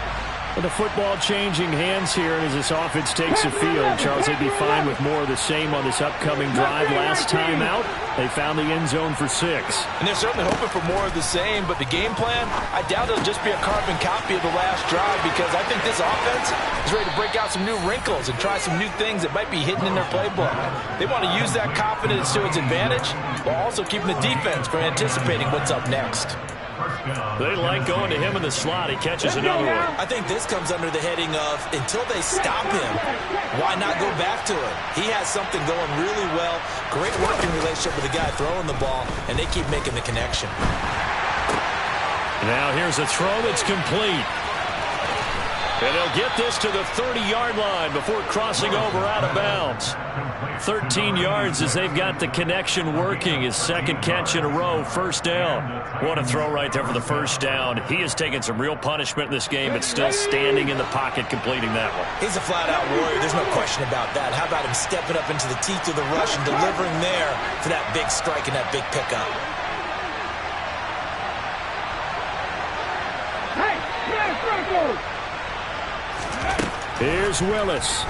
With the football changing hands here as this offense takes the field, Charles, they'd be fine with more of the same on this upcoming drive. Last time out, they found the end zone for 6. And they're certainly hoping for more of the same, but the game plan, I doubt it'll just be a carbon copy of the last drive, because I think this offense is ready to break out some new wrinkles and try some new things that might be hidden in their playbook. They want to use that confidence to its advantage while also keeping the defense from anticipating what's up next. They like going to him in the slot. He catches another one. I think this comes under the heading of, until they stop him, why not go back to it? He has something going really well. Great working relationship with the guy throwing the ball, and they keep making the connection. Now here's a throw that's complete. And they'll get this to the 30-yard line before crossing over out of bounds. 13 yards as they've got the connection working. His second catch in a row, first down. What a throw right there for the first down. He has taken some real punishment in this game, but still standing in the pocket, completing that one. He's a flat-out warrior. There's no question about that. How about him stepping up into the teeth of the rush and delivering there for that big strike and that big pickup? Here's Willis.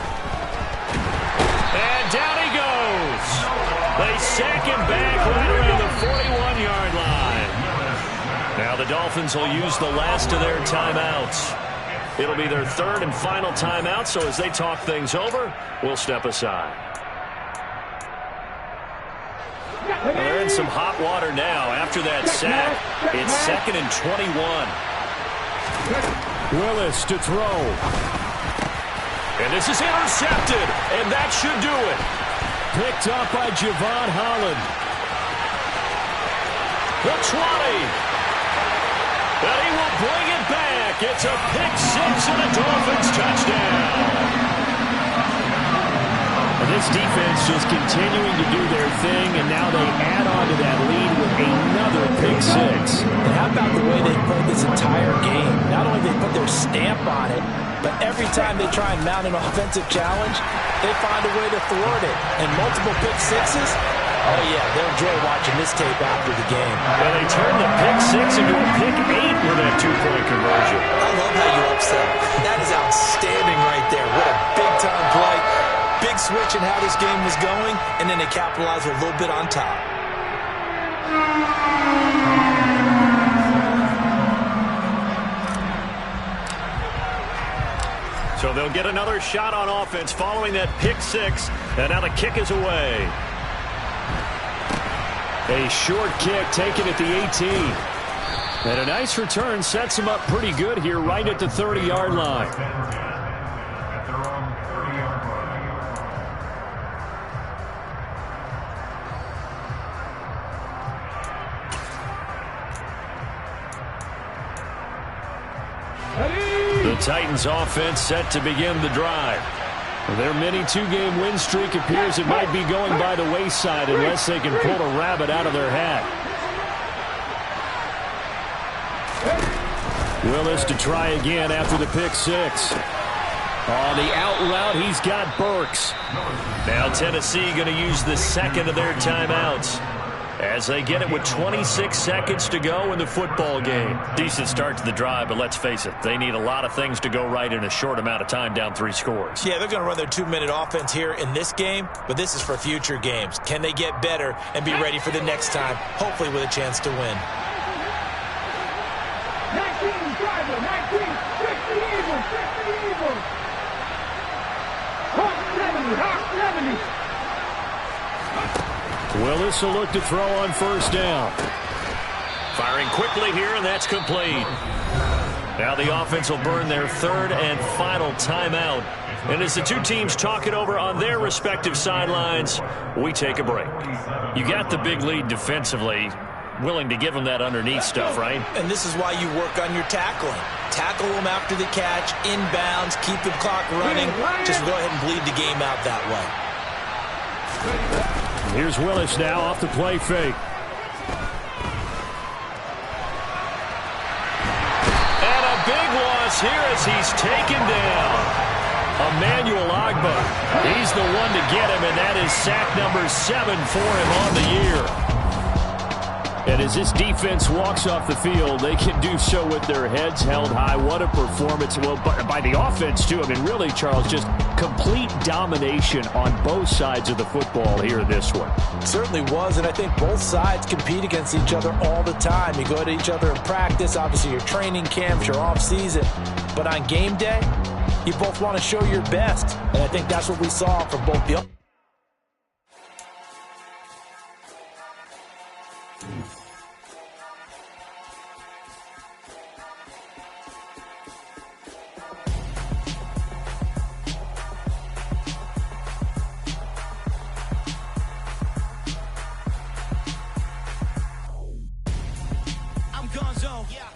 And down he goes. They sack him back right around the 41-yard line. Now the Dolphins will use the last of their timeouts. It'll be their third and final timeout, so as they talk things over, we'll step aside. Well, they're in some hot water now. After that sack, it's 2nd and 21. Willis to throw. And this is intercepted, and that should do it. Picked up by Javon Holland. The 20. And he will bring it back. It's a pick 6 and a Dolphins touchdown. And this defense just continuing to do their thing, and now they add on to that lead with another pick 6. And how about the way they played this entire game? Not only did they put their stamp on it, but every time they try and mount an offensive challenge, they find a way to thwart it. And multiple pick 6s, oh yeah, they'll enjoy watching this tape after the game. And they turn the pick 6 into a pick 8 with that 2-point conversion. I love how you upset. That is outstanding right there. What a big-time play. Big switch in how this game was going, and then they capitalize with a little bit on top. So they'll get another shot on offense following that pick 6, and now the kick is away. A short kick taken at the 18. And a nice return sets him up pretty good here right at the 30-yard line. The Titans offense set to begin the drive. Their mini 2-game win streak appears it might be going by the wayside unless they can pull a rabbit out of their hat. Willis to try again after the pick 6. On the out route, he's got Burks. Now Tennessee going to use the second of their timeouts as they get it with 26 seconds to go in the football game. Decent start to the drive, but let's face it, they need a lot of things to go right in a short amount of time, down 3 scores. Yeah, they're going to run their 2-minute offense here in this game, but this is for future games. Can they get better and be ready for the next time, hopefully with a chance to win? 19, driver, 19, 6 the Eagles, 6 the Eagles. Hawks 7. Willis will look to throw on first down. Firing quickly here, and that's complete. Now the offense will burn their third and final timeout. And as the two teams talk it over on their respective sidelines, we take a break. You got the big lead defensively. Willing to give them that underneath stuff, right? And this is why you work on your tackling. Tackle them after the catch, inbounds, keep the clock running. Just go ahead and bleed the game out that way. Here's Willis now off the play fake. And a big loss here as he's taken down. Emmanuel Agba, he's the one to get him, and that is sack number 7 for him on the year. And as this defense walks off the field, they can do so with their heads held high. What a performance. Well, by the offense, too. I mean, really, Charles, just complete domination on both sides of the football here in this one. It certainly was, and I think both sides compete against each other all the time. You go at each other in practice, obviously your training camps, your off-season. But on game day, you both want to show your best. And I think that's what we saw from both the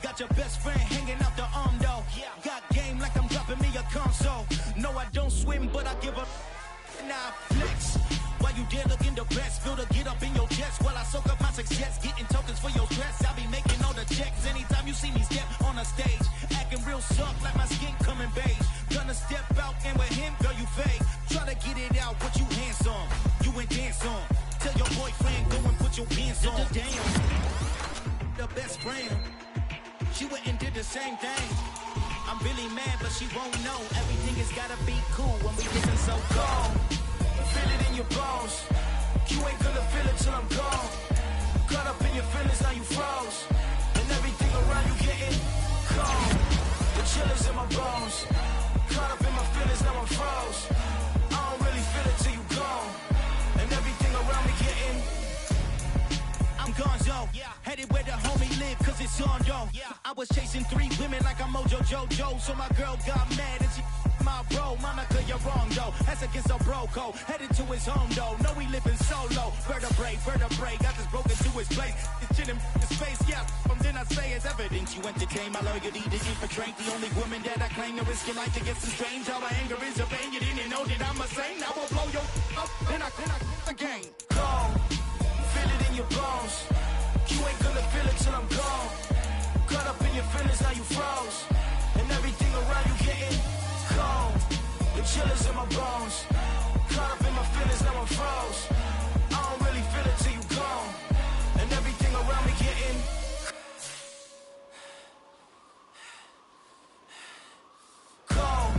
Got your best friend hanging out the arm though. Got game like I'm dropping me a console. No, I don't swim, but I give up. Now flex. While you there looking the best, feel the get up in your chest while I soak up my success. Getting tokens for your stress. I'll be making all the checks anytime you see me step on a stage. Acting real soft like my skin coming beige. Gonna step out and with him, girl, you fake. Try to get it out, but you handsome. You ain't dance on. Tell your boyfriend, go and put your pants on. Damn. The best friend. She went and did the same thing. I'm really mad, but she won't know. Everything has gotta be cool when we listen so cold. Feel it in your bones. You ain't gonna feel it till I'm gone. Caught up in your feelings, now you froze. And everything around you getting cold. The chill is in my bones. Caught up in my feelings, now I'm froze. I don't really feel it till you gone. And everything around me getting I'm gonzo. Headed where the homie live, cause it's on, yo. I was chasing 3 women like I'm Mojo Jojo. So my girl got mad and she my bro. Monica, you're wrong, though. That's against a bro code. Headed to his home, though. No, we living solo. Vertebrae. Got this broken to his place. It's chilling his face, yeah. From then I say it's evidence you entertain my loyalty to infiltrate. The only woman that I claim to risk your life to get some strange. How my anger is a pain. You didn't know that I'm a saint. I will blow your up. Then I again. Go. Feel it in your bones. You ain't gonna feel it till I'm gone. Caught up in your feelings, now you froze. And everything around you getting cold. The chill is in my bones. Caught up in my feelings, now I'm froze. I don't really feel it till you gone. And everything around me getting cold.